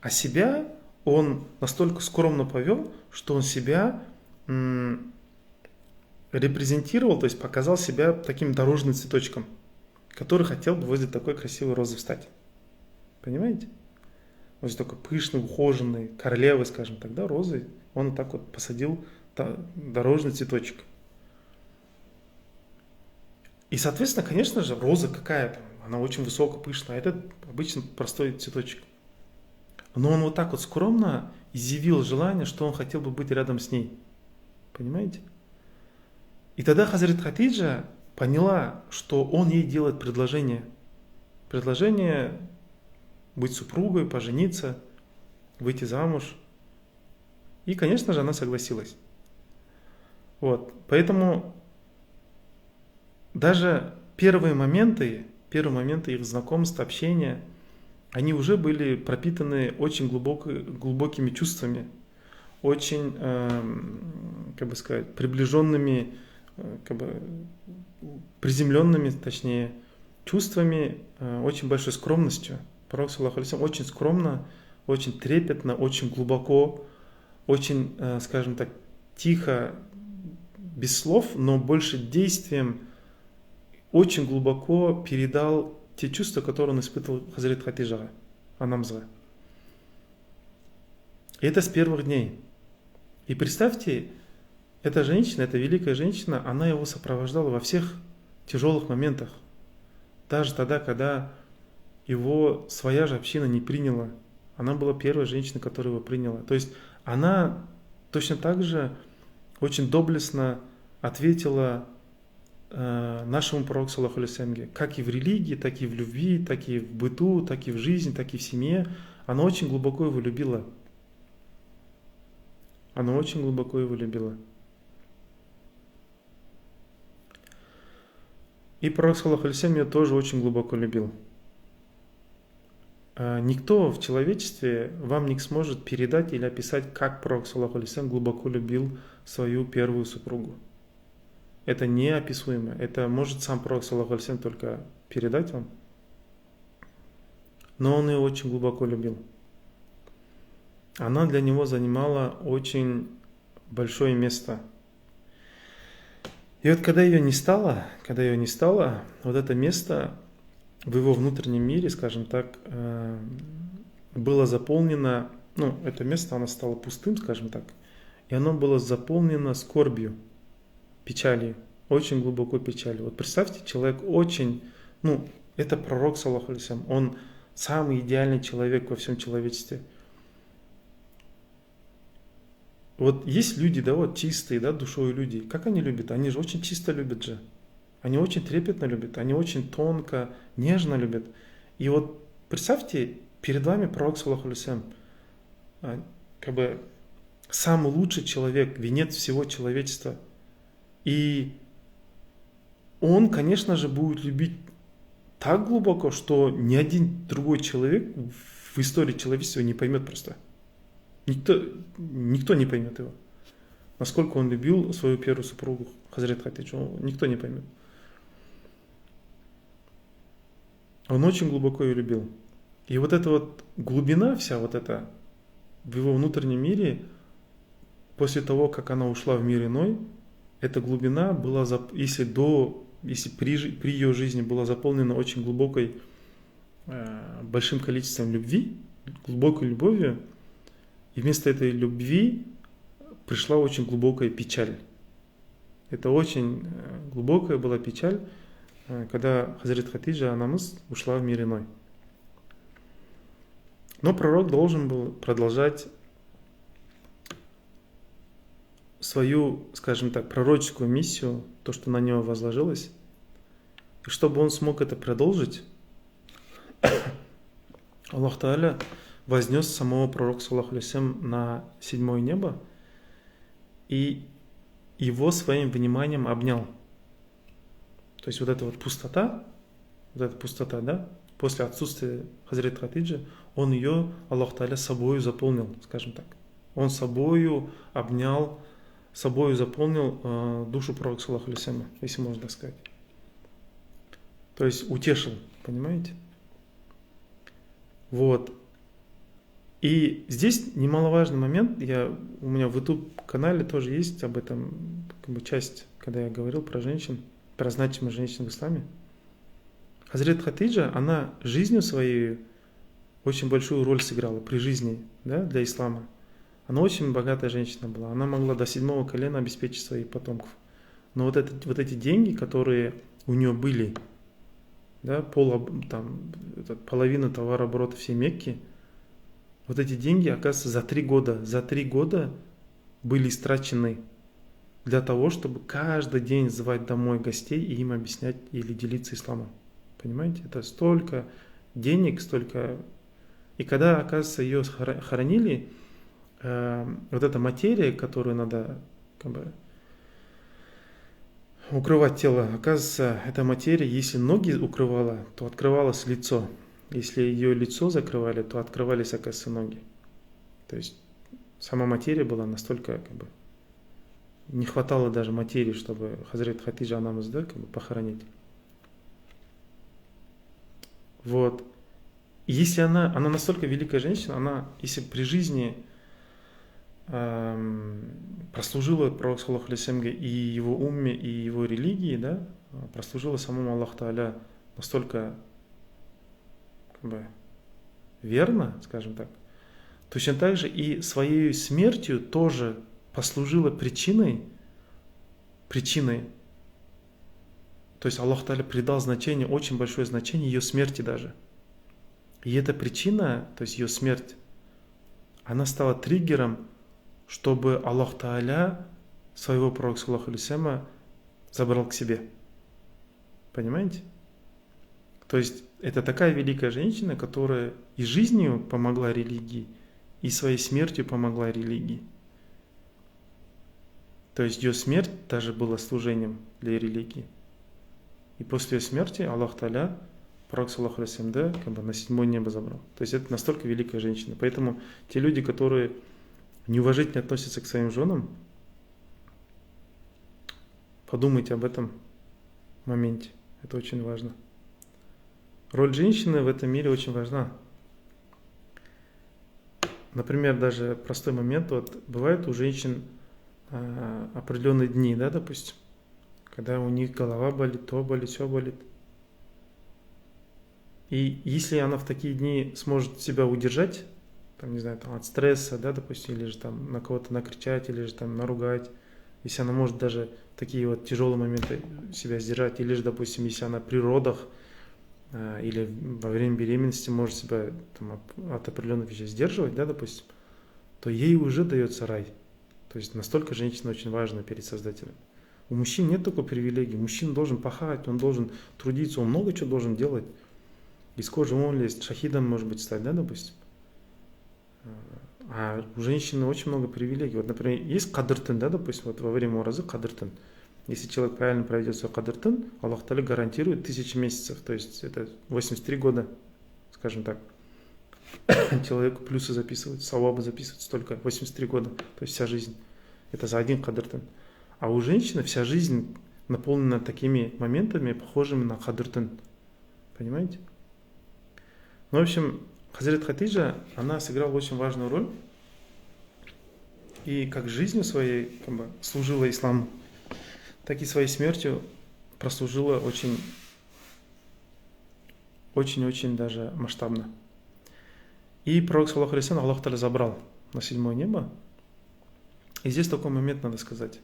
А себя он настолько скромно повел, что он себя репрезентировал, то есть показал себя таким дорожным цветочком, который хотел бы возле такой красивой розы встать. Понимаете? Возле такой пышной, ухоженной королевы, скажем так, да, розы, он так вот посадил дорожный цветочек. И, соответственно, конечно же, роза какая-то, она очень высоко, пышная, а это обычно простой цветочек. Но он вот так вот скромно изъявил желание, что он хотел бы быть рядом с ней. Понимаете? И тогда Хазрат Хадиджа поняла, что он ей делает предложение. Предложение быть супругой, пожениться, выйти замуж. И, конечно же, она согласилась. Вот. Поэтому даже первые моменты их знакомства, общения, они уже были пропитаны очень глубокими чувствами, очень, приближенными, приземленными, точнее, чувствами, очень большой скромностью. Пророк, саллаллаху алейхи вассалям, очень скромно, очень трепетно, очень глубоко, очень, скажем так, тихо, без слов, но больше действием, очень глубоко передал те чувства, которые он испытывал Хазрат Хадиджа, Анамза. И это с первых дней. И представьте, эта женщина, эта великая женщина, она его сопровождала во всех тяжелых моментах. Даже тогда, когда его своя же община не приняла. Она была первой женщиной, которая его приняла. То есть она точно так же очень доблестно ответила нашему пророку, саллаллаху алейхи вассалям, как и в религии, так и в любви, так и в быту, так и в жизни, так и в семье. Она очень глубоко его любила. И пророк, саллаллаху алейхи вассалям, ее тоже очень глубоко любил. Никто в человечестве вам не сможет передать или описать, как пророк, саллаллаху алейхи вассалям, глубоко любил свою первую супругу. Это неописуемо. Это может сам пророк, саллаллаху алейхи вассалям, только передать вам. Но он ее очень глубоко любил. Она для него занимала очень большое место. И вот когда ее не стало, вот это место в его внутреннем мире, скажем так, было заполнено, ну, это место, оно стало пустым, скажем так, и оно было заполнено скорбью, печалью, очень глубокой печалью. Вот представьте, человек очень, ну, это пророк, саллаху алейхи, он самый идеальный человек во всем человечестве. Вот есть люди, да, вот чистые, да, душой люди. Как они любят? Они же очень чисто любят же. Они очень трепетно любят, они очень тонко, нежно любят. И вот представьте, перед вами пророк, саллаху алейхи, как бы самый лучший человек, венец всего человечества. И он, конечно же, будет любить так глубоко, что ни один другой человек в истории человечества не поймет просто. Никто не поймет его. Насколько он любил свою первую супругу, Хазрат Хатиджу, никто не поймет. Он очень глубоко ее любил. И вот эта вот глубина вся, вот эта, в его внутреннем мире, после того, как она ушла в мир иной, эта глубина была, если при ее жизни была заполнена очень глубокой, большим количеством любви, глубокой любовью, и вместо этой любви пришла очень глубокая печаль. Это очень глубокая была печаль, когда Хазрат Хатиджа анамыз ушла в мир иной. Но пророк должен был продолжать свою, скажем так, пророческую миссию, то, что на него возложилось. И чтобы он смог это продолжить, Аллах Тааля вознес самого пророка, саллаху алейхи, на 7-е небо и его своим вниманием обнял. То есть вот эта пустота, да, после отсутствия Хазрат Хатиджи, он ее, Аллах Тааля, собою заполнил, скажем так. Он собою обнял, собою заполнил душу пророка, саллаху алейхи, если можно так сказать. То есть утешил, понимаете? Вот. И здесь немаловажный момент, у меня в YouTube-канале тоже есть об этом часть, когда я говорил про женщин, про значимость женщин в исламе. Хазрат Хатиджа, она жизнью своей очень большую роль сыграла при жизни, да, для ислама. Она очень богатая женщина была, она могла до 7-го колена обеспечить своих потомков. Но вот эти деньги, которые у нее были, да, половина товарооборота всей Мекки, вот эти деньги, оказывается, за 3 года были истрачены для того, чтобы каждый день звать домой гостей и им объяснять или делиться исламом. Понимаете? Это столько денег, столько... И когда, оказывается, ее хоронили, вот эта материя, которую надо укрывать тело, оказывается, эта материя, если ноги укрывала, то открывалось лицо. Если ее лицо закрывали, то открывались, оказывается, ноги. То есть сама материя была настолько, не хватало даже материи, чтобы Хазрат Хатиджа анамыз, да, похоронить. Вот. И если она настолько великая женщина, если при жизни прослужила пророк, саллаху алейхи, и его умме, и его религии, да, прослужила самому Аллаху Тааля настолько верно, скажем так, точно так же и своей смертью тоже послужила причиной, то есть Аллах Тааля придал значение, очень большое значение ее смерти даже. И эта причина, то есть ее смерть, она стала триггером, чтобы Аллах Тааля своего пророка, саллаху алейхи, забрал к себе. Понимаете? То есть это такая великая женщина, которая и жизнью помогла религии, и своей смертью помогла религии. То есть ее смерть даже была служением для религии. И после ее смерти Аллах Тааля, пророк, саллаху алейхи, да, на 7-е небо забрал. То есть это настолько великая женщина. Поэтому те люди, которые неуважительно относятся к своим женам, подумайте об этом моменте. Это очень важно. Роль женщины в этом мире очень важна. Например, даже простой момент, бывает у женщин определенные дни, да, допустим, когда у них голова болит, то болит, все болит. И если она в такие дни сможет себя удержать, там, не знаю, там, от стресса, да, допустим, или же там на кого-то накричать, или же там наругать, если она может даже в такие вот тяжелые моменты себя сдержать, или же, допустим, если она при родах или во время беременности может себя там, от определенных вещей сдерживать, да, допустим, то ей уже дается рай. То есть настолько женщина очень важна перед Создателем. У мужчин нет такой привилегии. Мужчина должен пахать, он должен трудиться, он много чего должен делать. Из кожи вон лезть, шахидом, может быть, стать, да, допустим. А у женщины очень много привилегий. Вот, например, есть кадыртын, да, допустим, вот во время уразы кадыртын. Если человек правильно проведет свой кадыртын, Аллах Та'аля гарантирует 1000 месяцев. То есть это 83 года, скажем так. Человеку плюсы записывают, савабы записывают столько, 83 года. То есть вся жизнь. Это за один кадыртын. А у женщины вся жизнь наполнена такими моментами, похожими на кадыртын. Понимаете? Ну, в общем, Хазрат Хадиджа, она сыграла очень важную роль. И как жизнью своей как бы, служила исламу, так и своей смертью прослужила очень даже масштабно. И пророк, саллаллаху алейхи вассалям, Аллах Та'аля забрал на 7-е небо. И здесь такой момент надо сказать.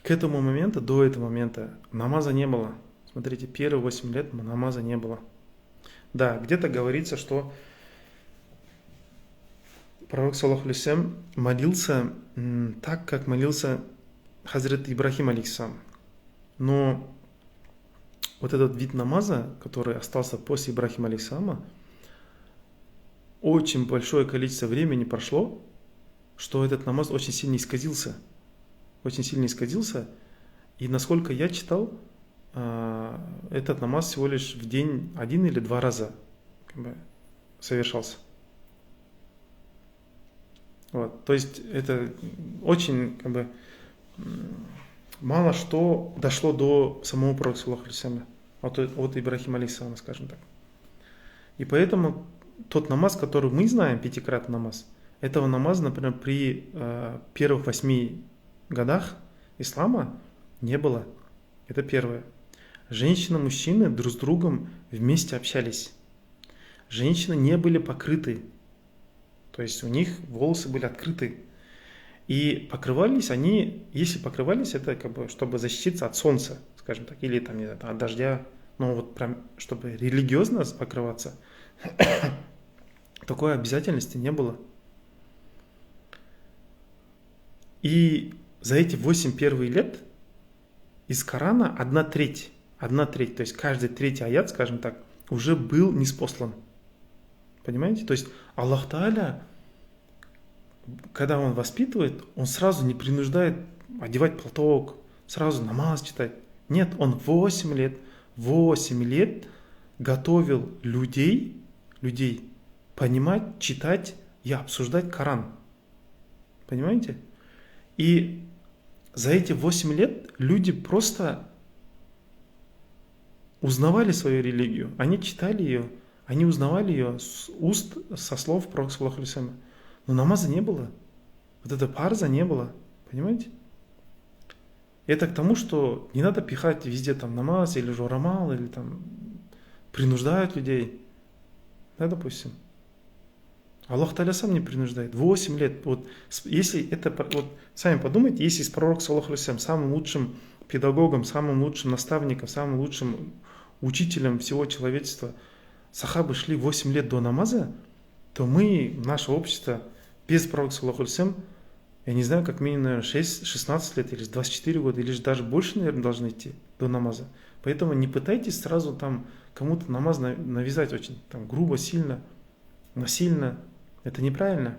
К этому моменту, до этого момента, намаза не было. Смотрите, первые 8 лет намаза не было. Да, где-то говорится, что пророк, саллаллаху алейхи вассалям, молился так, как молился Хазрат Ибрахим, алейхиссалам. Но вот этот вид намаза, который остался после Ибрахима, алейхиссалама, очень большое количество времени прошло, что этот намаз очень сильно исказился. Очень сильно исказился. И насколько я читал, этот намаз всего лишь в день 1 или 2 раза как бы совершался. Вот. То есть это очень как бы мало что дошло до самого пророка, саллаллаху алейхи вассаляма, от Ибрахима, алейхиссалама, скажем так. И поэтому тот намаз, который мы знаем, 5-кратный намаз, этого намаза, например, при первых 8 годах ислама не было. Это первое. Женщины, мужчины друг с другом вместе общались. Женщины не были покрыты. То есть у них волосы были открыты. И покрывались они, если покрывались, это как бы, чтобы защититься от солнца, скажем так, или там, не знаю, от дождя. Но вот прям, чтобы религиозно покрываться, такой обязательности не было. И за эти 8 первых лет из Корана 1/3, то есть каждый 3-й аят, скажем так, уже был ниспослан. Понимаете? То есть Аллах Та'аля, когда Он воспитывает, Он сразу не принуждает одевать платок, сразу намаз читать. Нет, Он 8 лет готовил людей понимать, читать и обсуждать Коран. Понимаете? И за эти 8 лет люди просто узнавали свою религию. Они читали ее, они узнавали ее с уст, со слов пророка, саллаллаху алейхи вассаляма. Но намаза не было. Вот это парза не было. Понимаете? Это к тому, что не надо пихать везде там намаз или жорамал, или там принуждают людей. Да, допустим. Аллах Та'аля сам не принуждает. 8 лет. Вот, если это, вот, сами подумайте, если с пророком, саллаллаху алейхи вассалям, самым лучшим педагогом, самым лучшим наставником, самым лучшим учителем всего человечества, сахабы шли 8 лет до намаза, то мы, наше общество, без пророка, саллаллаху алейхи вассалям, я не знаю, как минимум, наверное, 16 лет, или 24 года, или же даже больше, наверное, должны идти до намаза. Поэтому не пытайтесь сразу там кому-то намаз навязать очень там, грубо, сильно, насильно. Это неправильно.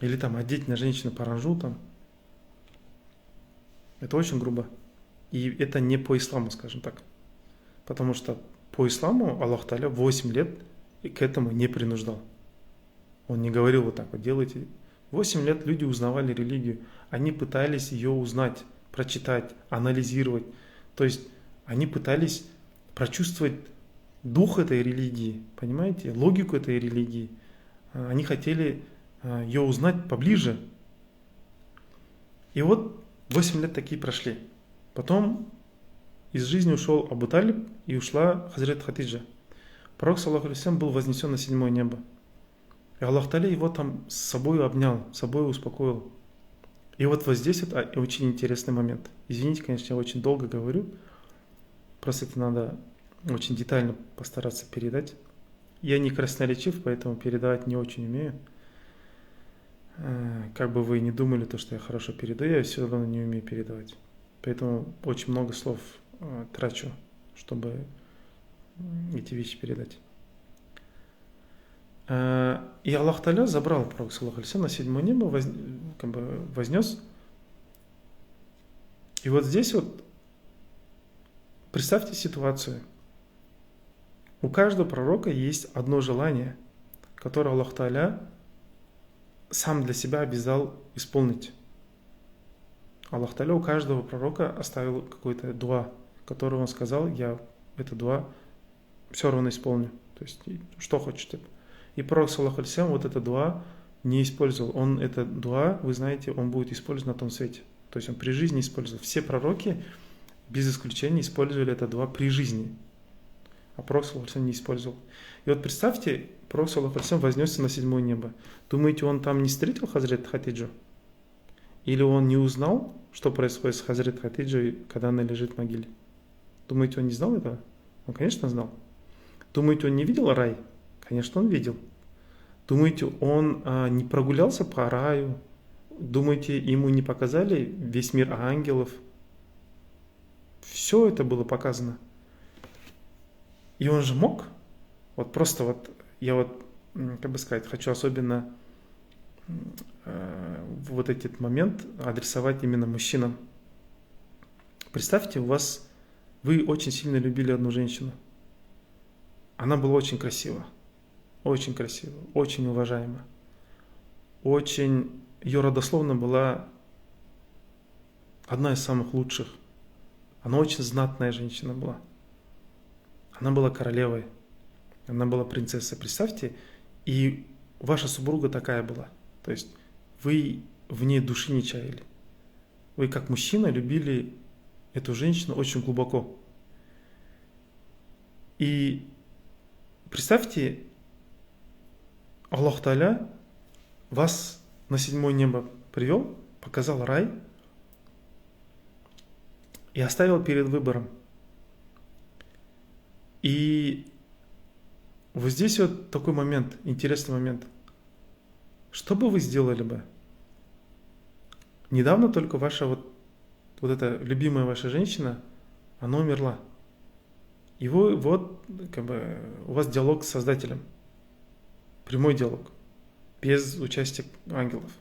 Или там одеть на женщину паранжу там. Это очень грубо. И это не по исламу, скажем так. Потому что по исламу Аллах Та'аля 8 лет к этому не принуждал. Он не говорил вот так вот, делайте. 8 лет люди узнавали религию. Они пытались ее узнать, прочитать, анализировать. То есть они пытались прочувствовать дух этой религии, понимаете, логику этой религии. Они хотели ее узнать поближе. И вот 8 лет такие прошли. Потом из жизни ушел Абу Талиб и ушла Хазрат Хадиджа. Пророк, саллаллаху алейхи вассалям, был вознесен на 7-е небо. И Аллах Та'аля его там с собой обнял, с собой успокоил. И вот здесь вот очень интересный момент. Извините, конечно, я очень долго говорю. Просто это надо очень детально постараться передать. Я не красноречив, поэтому передавать не очень умею. Как бы вы ни думали, то, что я хорошо передаю, я все равно не умею передавать. Поэтому очень много слов трачу, чтобы эти вещи передать. И Аллах Та'аля забрал пророка, саллаллаху алейхи вассалям, на 7-е небо, вознес. И вот здесь вот представьте ситуацию. У каждого пророка есть одно желание, которое Аллах Та'аля сам для себя обязал исполнить. Аллах Та'аля у каждого пророка оставил какой-то дуа, который он сказал, я это дуа все равно исполню. То есть, что хочет. И пророк, саллаллаху алейхи вассалям, вот это дуа не использовал. Он это дуа, вы знаете, он будет использован на том свете. То есть он при жизни использовал. Все пророки, без исключения, использовали это дуа при жизни. А пророк, саллаллаху алейхи вассалям, не использовал. И вот представьте, пророк, саллаллаху алейхи вассалям, вознесся на 7-е небо. Думаете, он там не встретил Хазрат Хадиджу? Или он не узнал, что происходит с Хазрат Хадиджей, когда она лежит в могиле? Думаете, он не знал этого? Он, конечно, знал. Думаете, он не видел рай? Конечно, он видел. Думаете, он не прогулялся по раю? Думаете, ему не показали весь мир ангелов? Все это было показано. И он же мог, вот просто вот, я вот, как бы сказать, хочу особенно вот этот момент адресовать именно мужчинам. Представьте, вы очень сильно любили одну женщину. Она была очень красива, очень уважаема. Ее родословная была одна из самых лучших. Она очень знатная женщина была. Она была королевой, она была принцессой. Представьте, и ваша супруга такая была. То есть вы в ней души не чаяли. Вы как мужчина любили эту женщину очень глубоко. И представьте, Аллах Та'аля вас на 7-е небо привел, показал рай и оставил перед выбором. И вот здесь вот такой момент, интересный момент. Что бы вы сделали бы? Недавно только ваша вот эта любимая ваша женщина, она умерла. И вы у вас диалог с Создателем. Прямой диалог. Без участия ангелов.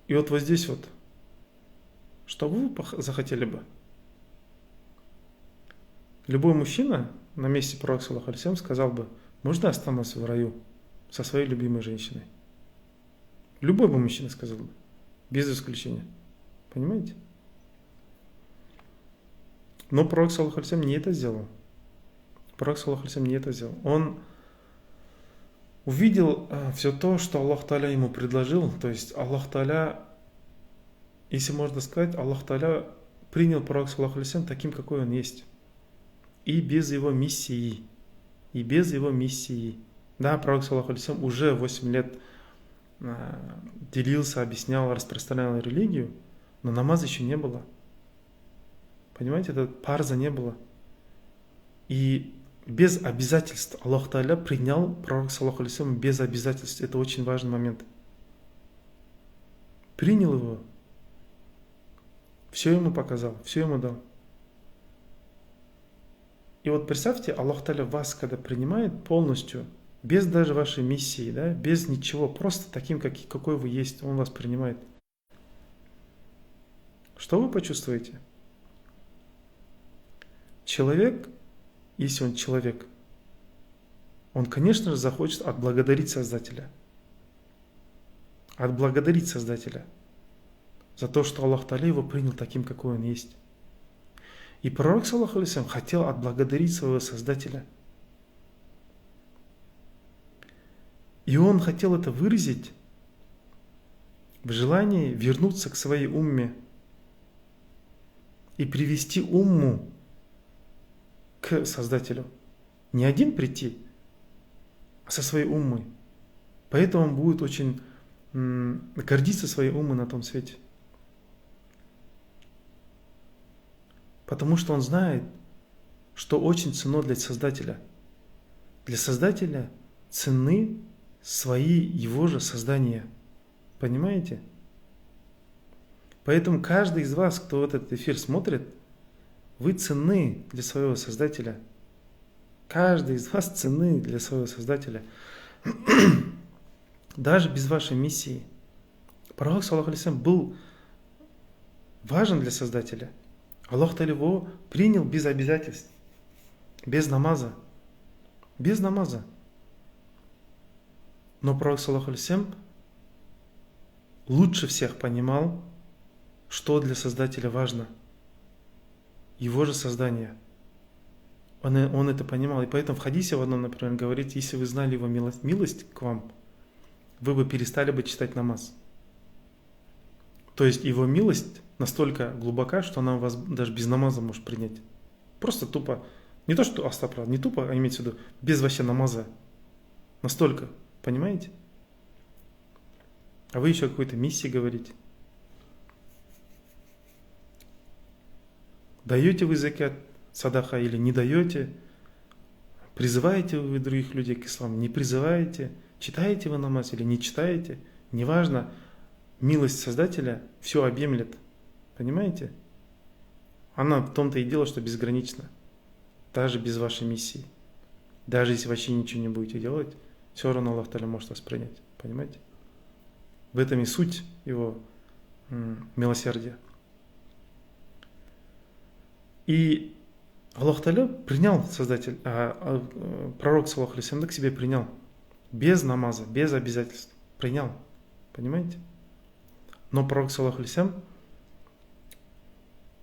И вот здесь вот. Что вы захотели бы? Любой мужчина на месте пророка, саллаллаху алейхи вассалям, сказал бы, можно я останусь в раю со своей любимой женщиной? Любой бы мужчина сказал бы. Без исключения. Понимаете? Но пророк, саллаллаху алейхи вассалям, не это сделал. Пророк, саллаллаху алейхи вассалям, не это сделал. Он увидел все то, что Аллах Та'аля ему предложил. То есть Аллах Та'аля, если можно сказать, Аллах Та'аля принял пророка, саллаллаху алейхи вассалям, таким, какой он есть. И без его миссии. Да, пророк, саллаллаху алейхи вассалям, уже 8 лет делился, объяснял, распространял религию, но намаза еще не было. Понимаете, это парза не было. И без обязательств Аллах Та'аля принял пророка, саллаллаху алейхи вассалям, без обязательств. Это очень важный момент. Принял его. Все ему показал, все ему дал. И вот представьте, Аллах Та'аля вас, когда принимает полностью, без даже вашей миссии, да, без ничего, просто таким, какой вы есть, Он вас принимает. Что вы почувствуете? Человек, если он человек, он, конечно же, захочет отблагодарить Создателя. Отблагодарить Создателя за то, что Аллах Та'аля его принял таким, какой он есть. И пророк, саллаллаху алейхи вассалям, хотел отблагодарить своего Создателя. И он хотел это выразить в желании вернуться к своей умме. и привести умму к Создателю. Не один прийти, а со своей уммой. Поэтому он будет очень гордиться своей уммой на том свете. Потому что он знает, что очень ценно для Создателя. Для Создателя ценны свои его же создания. Понимаете? Поэтому каждый из вас, кто этот эфир смотрит, вы ценны для своего Создателя. Каждый из вас ценны для своего Создателя. Даже без вашей миссии. Пророк, саллаллаху алейхи вассалям, был важен для Создателя. Аллах Та'аля его принял без обязательств, без намаза. Без намаза. Но пророк, саллаллаху алейхи вассалям, лучше всех понимал, что для Создателя важно. Его же создание. Он это понимал. И поэтому в хадисе в одном, например, говорит, если вы знали его милость к вам, вы бы перестали бы читать намаз. То есть его милость настолько глубока, что она вас даже без намаза может принять. Просто тупо. Не то, что астапра, не тупо, а имеется в виду, без вообще намаза. Настолько. Понимаете? А вы еще о какой-то миссии говорите. Даете вы закят, садаха, или не даете? Призываете вы других людей к исламу? Не призываете? Читаете вы намаз или не читаете? Неважно, милость Создателя все объемлет. Понимаете? Она в том-то и дело, что безгранична. Даже без вашей миссии. Даже если вообще ничего не будете делать, все равно Аллах Та'аля может вас принять. Понимаете? В этом и суть его милосердия. И Аллах Та'аля принял Создатель, пророк, саллаллаху алейхи вассалям, к себе принял. Без намаза, без обязательств. Принял. Понимаете? Но пророк, саллаллаху алейхи вассалям,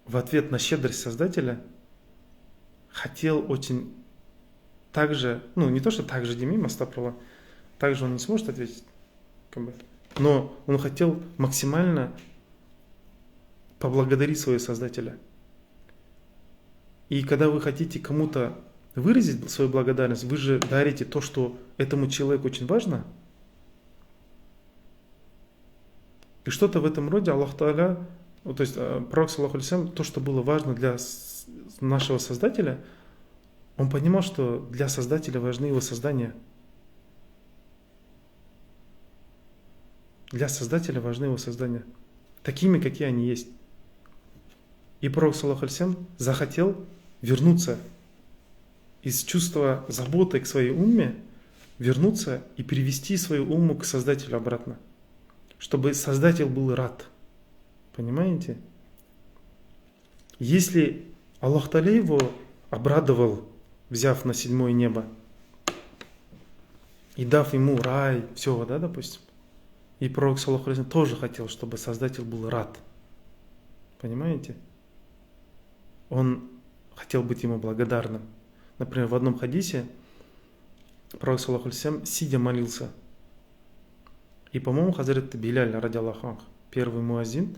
в ответ на щедрость Создателя хотел очень также, не то, что также Демим Астапрулlah, также он не сможет ответить, но он хотел максимально поблагодарить своего Создателя. И когда вы хотите кому-то выразить свою благодарность, вы же дарите то, что этому человеку очень важно. И что-то в этом роде Аллах Та'аля, то есть пророк, саллаллаху алейхи вассалям, то, что было важно для нашего Создателя, он понимал, что для Создателя важны его создания. Для Создателя важны его создания. Такими, какие они есть. И пророк, саллаллаху алейхи вассалям, захотел вернуться из чувства заботы к своей умме, вернуться и привести свою умму к Создателю обратно. Чтобы Создатель был рад. Понимаете? Если Аллах Та'аля его обрадовал, взяв на 7-е небо и дав ему рай, все, да, допустим. И пророк, саллаллаху алейхи вассалям, тоже хотел, чтобы Создатель был рад. Понимаете? Он хотел быть ему благодарным. Например, в одном хадисе пророк, саллаллаху алейхи вассалям, сидя молился. И, по-моему, Хазрат Биляль, ради Аллаха, первый муаззин,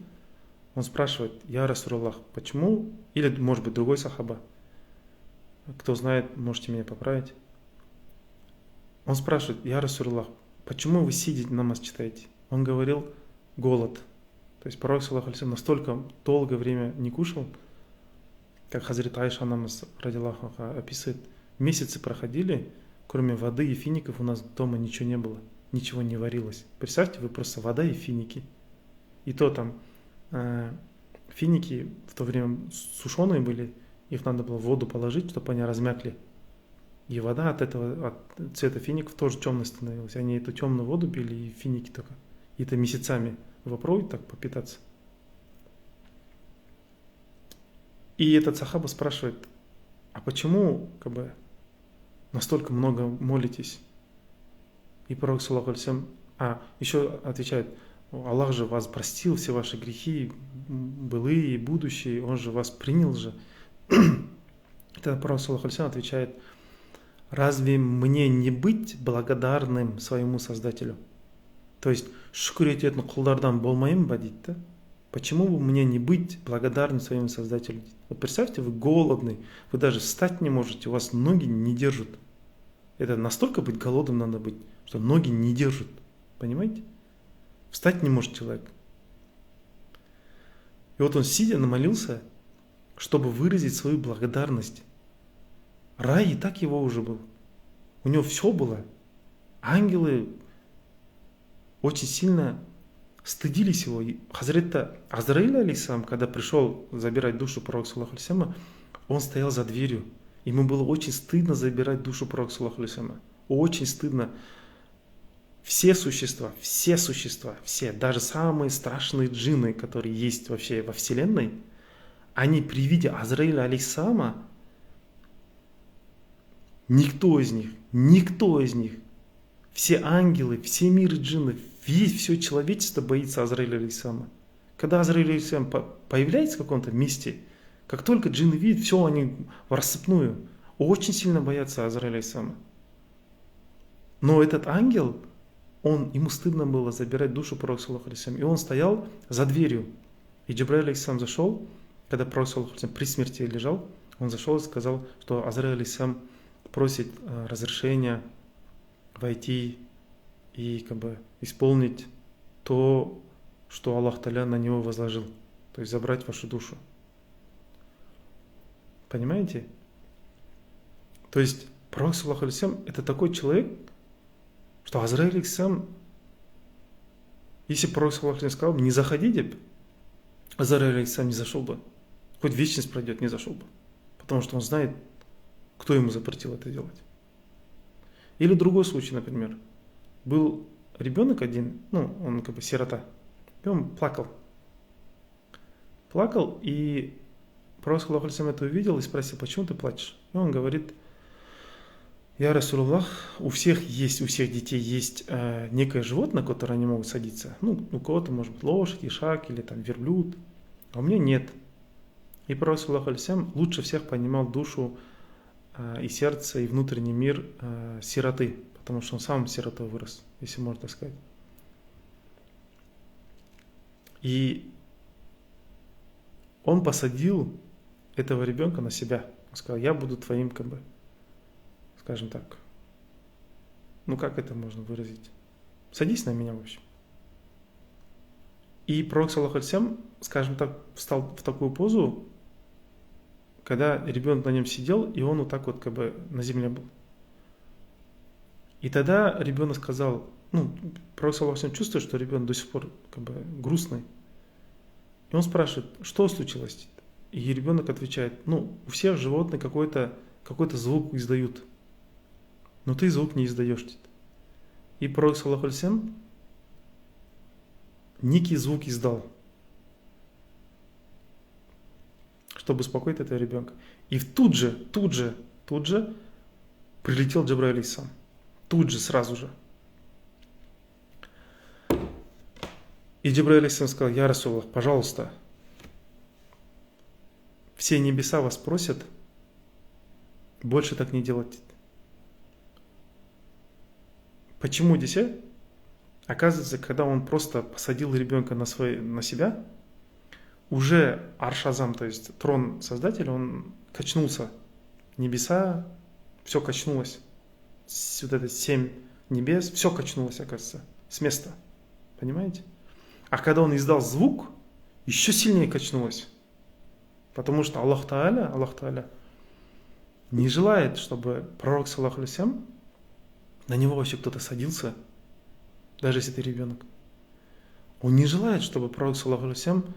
он спрашивает: «Я Расулаллах, почему?» Или, может быть, другой сахаба. Кто знает, можете меня поправить. Он спрашивает: «Я Расулаллах, почему вы сидите намаз читаете?» Он говорил: голод. То есть пророк, саллаллаху алейхи вассалям, настолько долгое время не кушал, как Хазрат Аиша намаз, ради Аллаха, описывает. Месяцы проходили, кроме воды и фиников у нас дома ничего не было, ничего не варилось. Представьте, вы просто вода и финики. И то там финики в то время сушеные были, их надо было в воду положить, чтобы они размякли. И вода от цвета фиников тоже темной становилась. Они эту темную воду пили, и финики только. И это месяцами попробуйте так попитаться. И этот сахаба спрашивает: а почему настолько много молитесь? И пророк, саллаллаху алейхи вассалям, еще отвечает: Аллах же вас простил все ваши грехи, былые и будущие, Он же вас принял же. Тогда пророк, саллаллаху алейхи вассалям, отвечает: разве мне не быть благодарным своему Создателю? То есть шүкір ететін құлдардан болмаймын ба дейді. Почему бы мне не быть благодарным своему Создателю? Вот представьте, вы голодный, вы даже встать не можете, у вас ноги не держат. Это настолько быть голодным надо быть, что ноги не держат. Понимаете? Встать не может человек. И вот он сидя намолился, чтобы выразить свою благодарность. Рай и так его уже был. У него все было. Ангелы очень сильно стыдились его. Хазрет Азраиль, алейсалам, когда пришел забирать душу пророка, саллаллаху алейхи вассаляма, он стоял за дверью. Ему было очень стыдно забирать душу пророка, саллаллаху алейхи вассаляма. Очень стыдно. Все существа, все, даже самые страшные джинны, которые есть вообще во Вселенной, они при виде Азраиля алейхиссалама, никто из них, все ангелы, все миры джинны, все человечество боится Азраиля алейхиссалама. Когда Азраиль алейхиссалам появляется в каком-то месте, как только джинны видят, все, они в рассыпную, очень сильно боятся Азраиля алейхиссалама. Но этот ангел, ему стыдно было забирать душу пророка, саллаллаху алейхи вассалям, и он стоял за дверью. И Джибраиль алейхиссалам зашел, когда пророк, саллаллаху алейхи вассалям, при смерти лежал, он зашел и сказал, что Азраиль алейхиссалам просит разрешения войти и исполнить то, что Аллах Та'аля на него возложил, то есть забрать вашу душу. Понимаете? То есть пророк, саллаллаху алейхи вассалям, это такой человек, что Азраиль алейхиссалам, если пророк, саллаллаху алейхи вассалям, сказал, не заходите, Азраиль алейхиссалам не зашел бы. Хоть вечность пройдет, не зашел бы. Потому что он знает, кто ему запретил это делать. Или другой случай, например. Был ребенок один, он сирота, и он плакал. Плакал, и пророк, саллаллаху алейхи вассалям, это увидел и спросил, почему ты плачешь? И он говорит, я Расулуллах, у всех детей есть некое животное, на которое они могут садиться. У кого-то может быть лошадь, ишак или верблюд, а у меня нет. И пророк, саллаллаху алейхи вассалям, лучше всех понимал душу и сердце, и внутренний мир сироты, потому что он сам сиротой вырос, если можно так сказать. И он посадил этого ребенка на себя. Он сказал, я буду твоим, скажем так, как это можно выразить? Садись на меня, в общем. И пророк, саллаллаху алейхи вассалям, скажем так, встал в такую позу, когда ребенок на нем сидел, и он вот так на земле был. И тогда ребенок сказал, пророк, саллаллаху алейхи вассалям, чувствует, что ребенок до сих пор грустный. И он спрашивает, что случилось? И ребенок отвечает, у всех животных какой-то звук издают, но ты звук не издаешь. И пророк, саллаллаху алейхи вассалям, некий звук издал, чтобы успокоить этого ребенка. И тут же прилетел Джибраиль алейхиссалам. Тут же, сразу же. И Джибраиль алейхиссалам сказал, я Расулуллах, пожалуйста, все небеса вас просят больше так не делать. Почему здесь? Оказывается, когда он просто посадил ребенка на себя, уже Арш-Азам, то есть трон Создателя, он качнулся. Небеса, все качнулось. Вот это 7 небес, все качнулось, оказывается, с места. Понимаете? А когда он издал звук, еще сильнее качнулось. Потому что Аллах Та'аля не желает, чтобы пророк, саллаллаху алейхи вассалям, на него вообще кто-то садился, даже если ты ребенок. Он не желает, чтобы пророк, саллаллаху алейхи вассалям,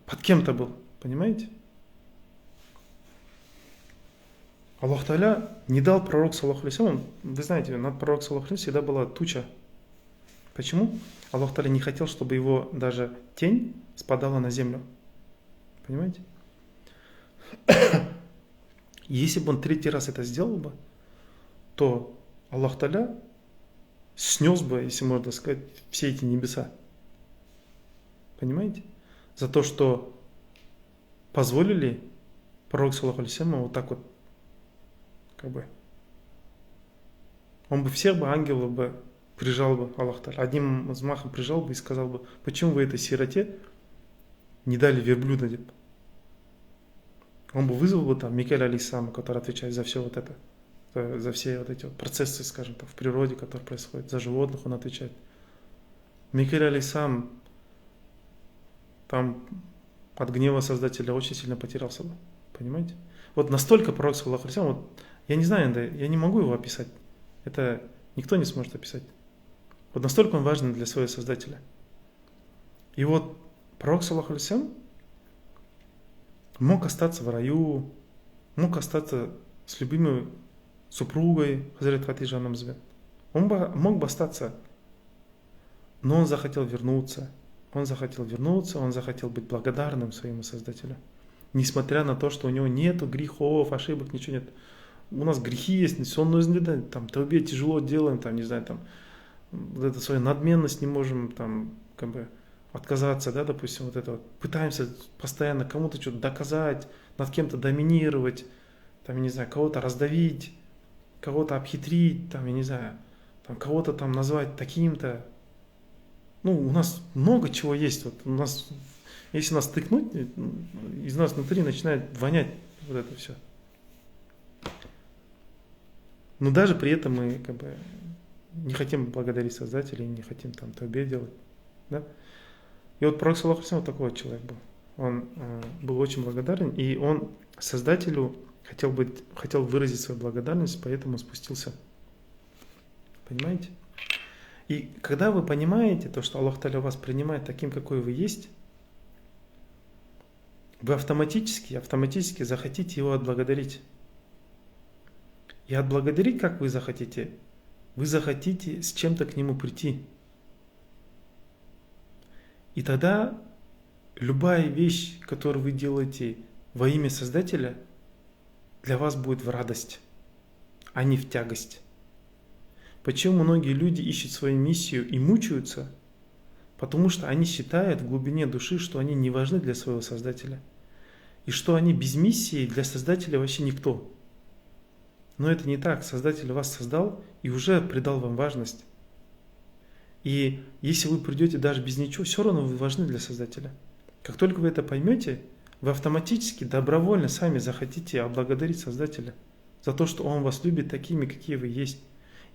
под кем-то был, понимаете? Аллах Та'аля не дал пророку, саллаллаху алейхи вассалям, вы знаете, над пророком, саллаллаху алейхи вассалям, всегда была туча. Почему? Аллах Та'аля не хотел, чтобы его даже тень спадала на землю. Понимаете? Если бы он 3-й раз это сделал бы, то Аллах Та'аля снес бы, если можно сказать, все эти небеса. Понимаете? За то, что позволили пророку, саллаллаху алейхи вассалям, вот так он бы всех ангелов прижал бы Аллах Та'аля, одним взмахом прижал бы и сказал бы: почему вы этой сироте не дали верблюда? Он бы вызвал бы там Микаэля алейхиссалама, который отвечает за все вот это, за все вот эти вот процессы, скажем так, в природе, которые происходят, за животных он отвечает. Микаэль алейхиссалам там от гнева Создателя очень сильно потерялся бы, понимаете? Вот настолько пророк, саллаллаху алейхи ва саллям, вот, я не знаю, я не могу его описать, это никто не сможет описать. Вот настолько он важен для своего Создателя. И вот пророк, саллаллаху алейхи ва саллям, мог остаться в раю, мог остаться с любимой супругой, Хазрат Хадиджа Намзбет. Он мог бы остаться, но он захотел вернуться. Он захотел быть благодарным своему Создателю. Несмотря на то, что у него нет грехов, ошибок, ничего нет. У нас грехи есть, сонную изледание, там, тавбе тяжело делаем, там, не знаю, там, вот эту свою надменность не можем, там, как бы, отказаться, да, допустим, вот это вот. Пытаемся постоянно кому-то что-то доказать, над кем-то доминировать, там, я не знаю, кого-то раздавить, кого-то обхитрить, там, я не знаю, там, кого-то там назвать таким-то. Ну, у нас много чего есть. Вот у нас, если нас тыкнуть, из нас внутри начинает вонять вот это все. Но даже при этом мы как бы не хотим благодарить Создателя, не хотим там тавбе делать. Да? И вот пророк, саллаллаху алейхи ва саллям, вот такой вот человек был. Он был очень благодарен, и он Создателю хотел выразить свою благодарность, поэтому спустился. Понимаете? И когда вы понимаете то, что Аллах Та'аля вас принимает таким, какой вы есть, вы автоматически захотите Его отблагодарить. И отблагодарить, как вы захотите с чем-то к Нему прийти. И тогда любая вещь, которую вы делаете во имя Создателя, для вас будет в радость, а не в тягость. Почему многие люди ищут свою миссию и мучаются? Потому что они считают в глубине души, что они не важны для своего Создателя. И что они без миссии для Создателя вообще никто. Но это не так. Создатель вас создал и уже придал вам важность. И если вы придете даже без ничего, все равно вы важны для Создателя. Как только вы это поймете, вы автоматически, добровольно сами захотите облагодарить Создателя за то, что Он вас любит такими, какие вы есть.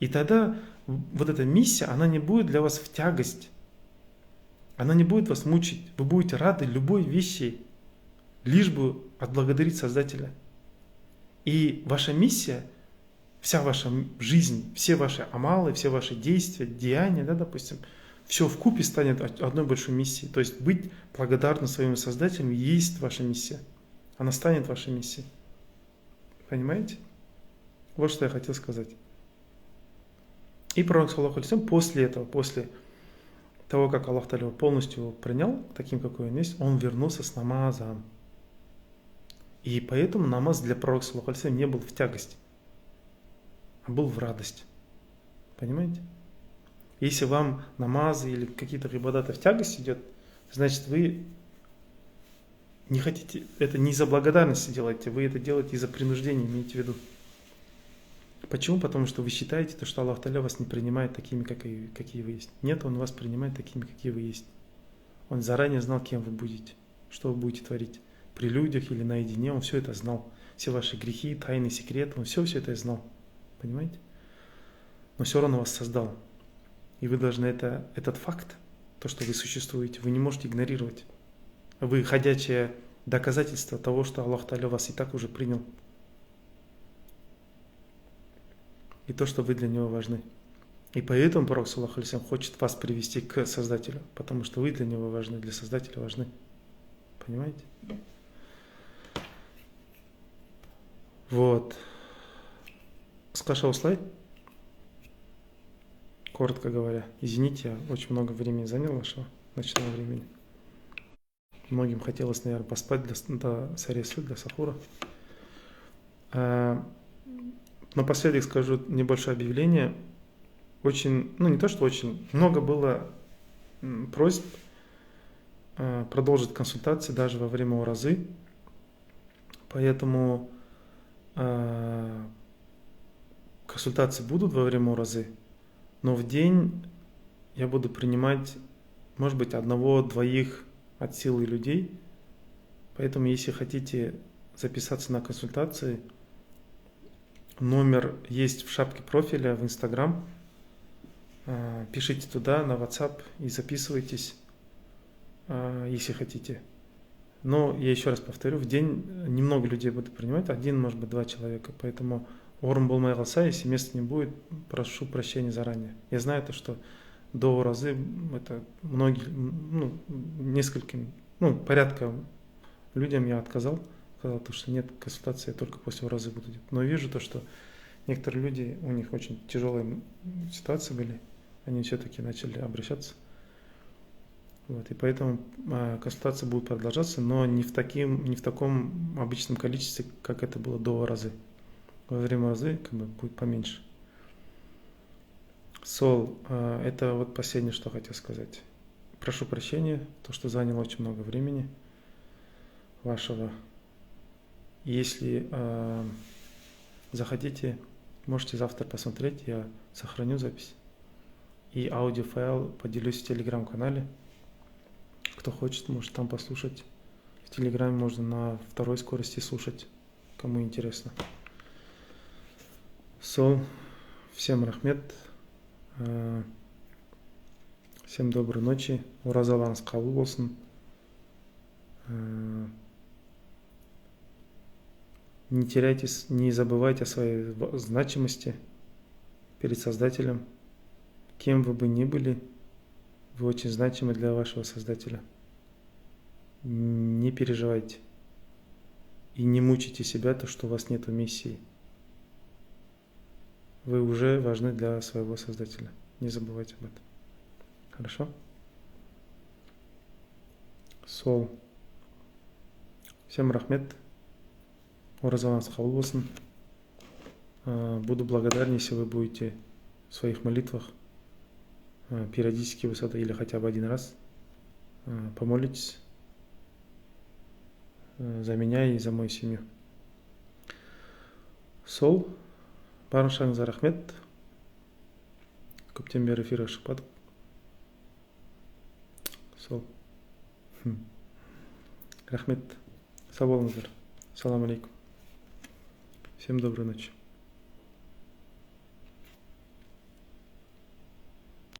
И тогда вот эта миссия, она не будет для вас в тягость. Она не будет вас мучить. Вы будете рады любой вещи, лишь бы отблагодарить Создателя. И ваша миссия, вся ваша жизнь, все ваши амалы, все ваши действия, деяния, да, допустим, все вкупе станет одной большой миссией. То есть быть благодарным своему Создателю есть ваша миссия. Она станет вашей миссией. Понимаете? Вот что я хотел сказать. И пророк, саллаллаху алейхи ва саллям, после этого, после того, как Аллах Та'аля полностью его принял, таким, какой он есть, он вернулся с намазом. И поэтому намаз для пророка, саллаллаху алейхи ва саллям, не был в тягость, а был в радость. Понимаете? Если вам намазы или какие-то ибадаты в тягость идет, значит вы не хотите, это не из-за благодарности делаете, вы это делаете из-за принуждения, имейте в виду. Почему? Потому что вы считаете, что Аллах Та'аля вас не принимает такими, какие вы есть. Нет, Он вас принимает такими, какие вы есть. Он заранее знал, кем вы будете, что вы будете творить. При людях или наедине, Он все это знал. Все ваши грехи, тайны, секреты, Он все это знал. Понимаете? Но все равно вас создал. И вы должны этот факт, то, что вы существуете, вы не можете игнорировать. Вы ходячее доказательство того, что Аллах Та'аля вас и так уже принял. И то, что вы для Него важны. И поэтому пророк, саллаллаху алейхи ва саллям, хочет вас привести к Создателю, потому что вы для Него важны, для Создателя важны. Понимаете? Вот. Скажу слайд. Коротко говоря. Извините, я очень много времени занял вашего ночного времени. Многим хотелось, наверное, поспать до саресу, для сахура. Напоследок скажу небольшое объявление. Очень, не то что очень, много было просьб продолжить консультации даже во время уразы. Поэтому консультации будут во время уразы. Но в день я буду принимать, может быть, одного-двоих от силы людей. Поэтому, если хотите записаться на консультации, номер есть в шапке профиля в Instagram. Пишите туда на WhatsApp и записывайтесь, если хотите. Но я еще раз повторю, в день немного людей буду принимать, один, может быть, два человека. Поэтому орын болмай қалса, если места не будет, прошу прощения заранее. Я знаю то, что до разы это нескольким, порядка людям я отказал. Сказал, что нет, консультации только после разы буду делать. Но вижу то, что некоторые люди, у них очень тяжелые ситуации были, они все-таки начали обращаться. Вот, и поэтому консультация будет продолжаться, но не в таком обычном количестве, как это было до разы. Во время разы будет поменьше. Сол, это вот последнее, что хотел сказать. Прошу прощения, то, что заняло очень много времени вашего. Если захотите, можете завтра посмотреть, я сохраню запись. И аудиофайл поделюсь в телеграм-канале. Кто хочет, может там послушать. В телеграме можно на второй скорости слушать, кому интересно. Сол, всем рахмет. Всем доброй ночи. Уразаларыңыз қабыл болсын. Не теряйтесь, не забывайте о своей значимости перед Создателем. Кем вы бы ни были, вы очень значимы для вашего Создателя. Не переживайте. И не мучайте себя, то, что у вас нет миссии. Вы уже важны для своего Создателя. Не забывайте об этом. Хорошо? Сол. Всем рахмет. Уразаларыңыз қабыл болсын. Буду благодарен, если вы будете в своих молитвах периодически высота или хотя бы один раз помолитесь за меня и за мою семью. Сол, баршаңызға рахмет. Көптен бері эфирге шықпадық. Сол. Рахмет. Сау болыңыздар. Салам алейкум. Всем доброй ночи.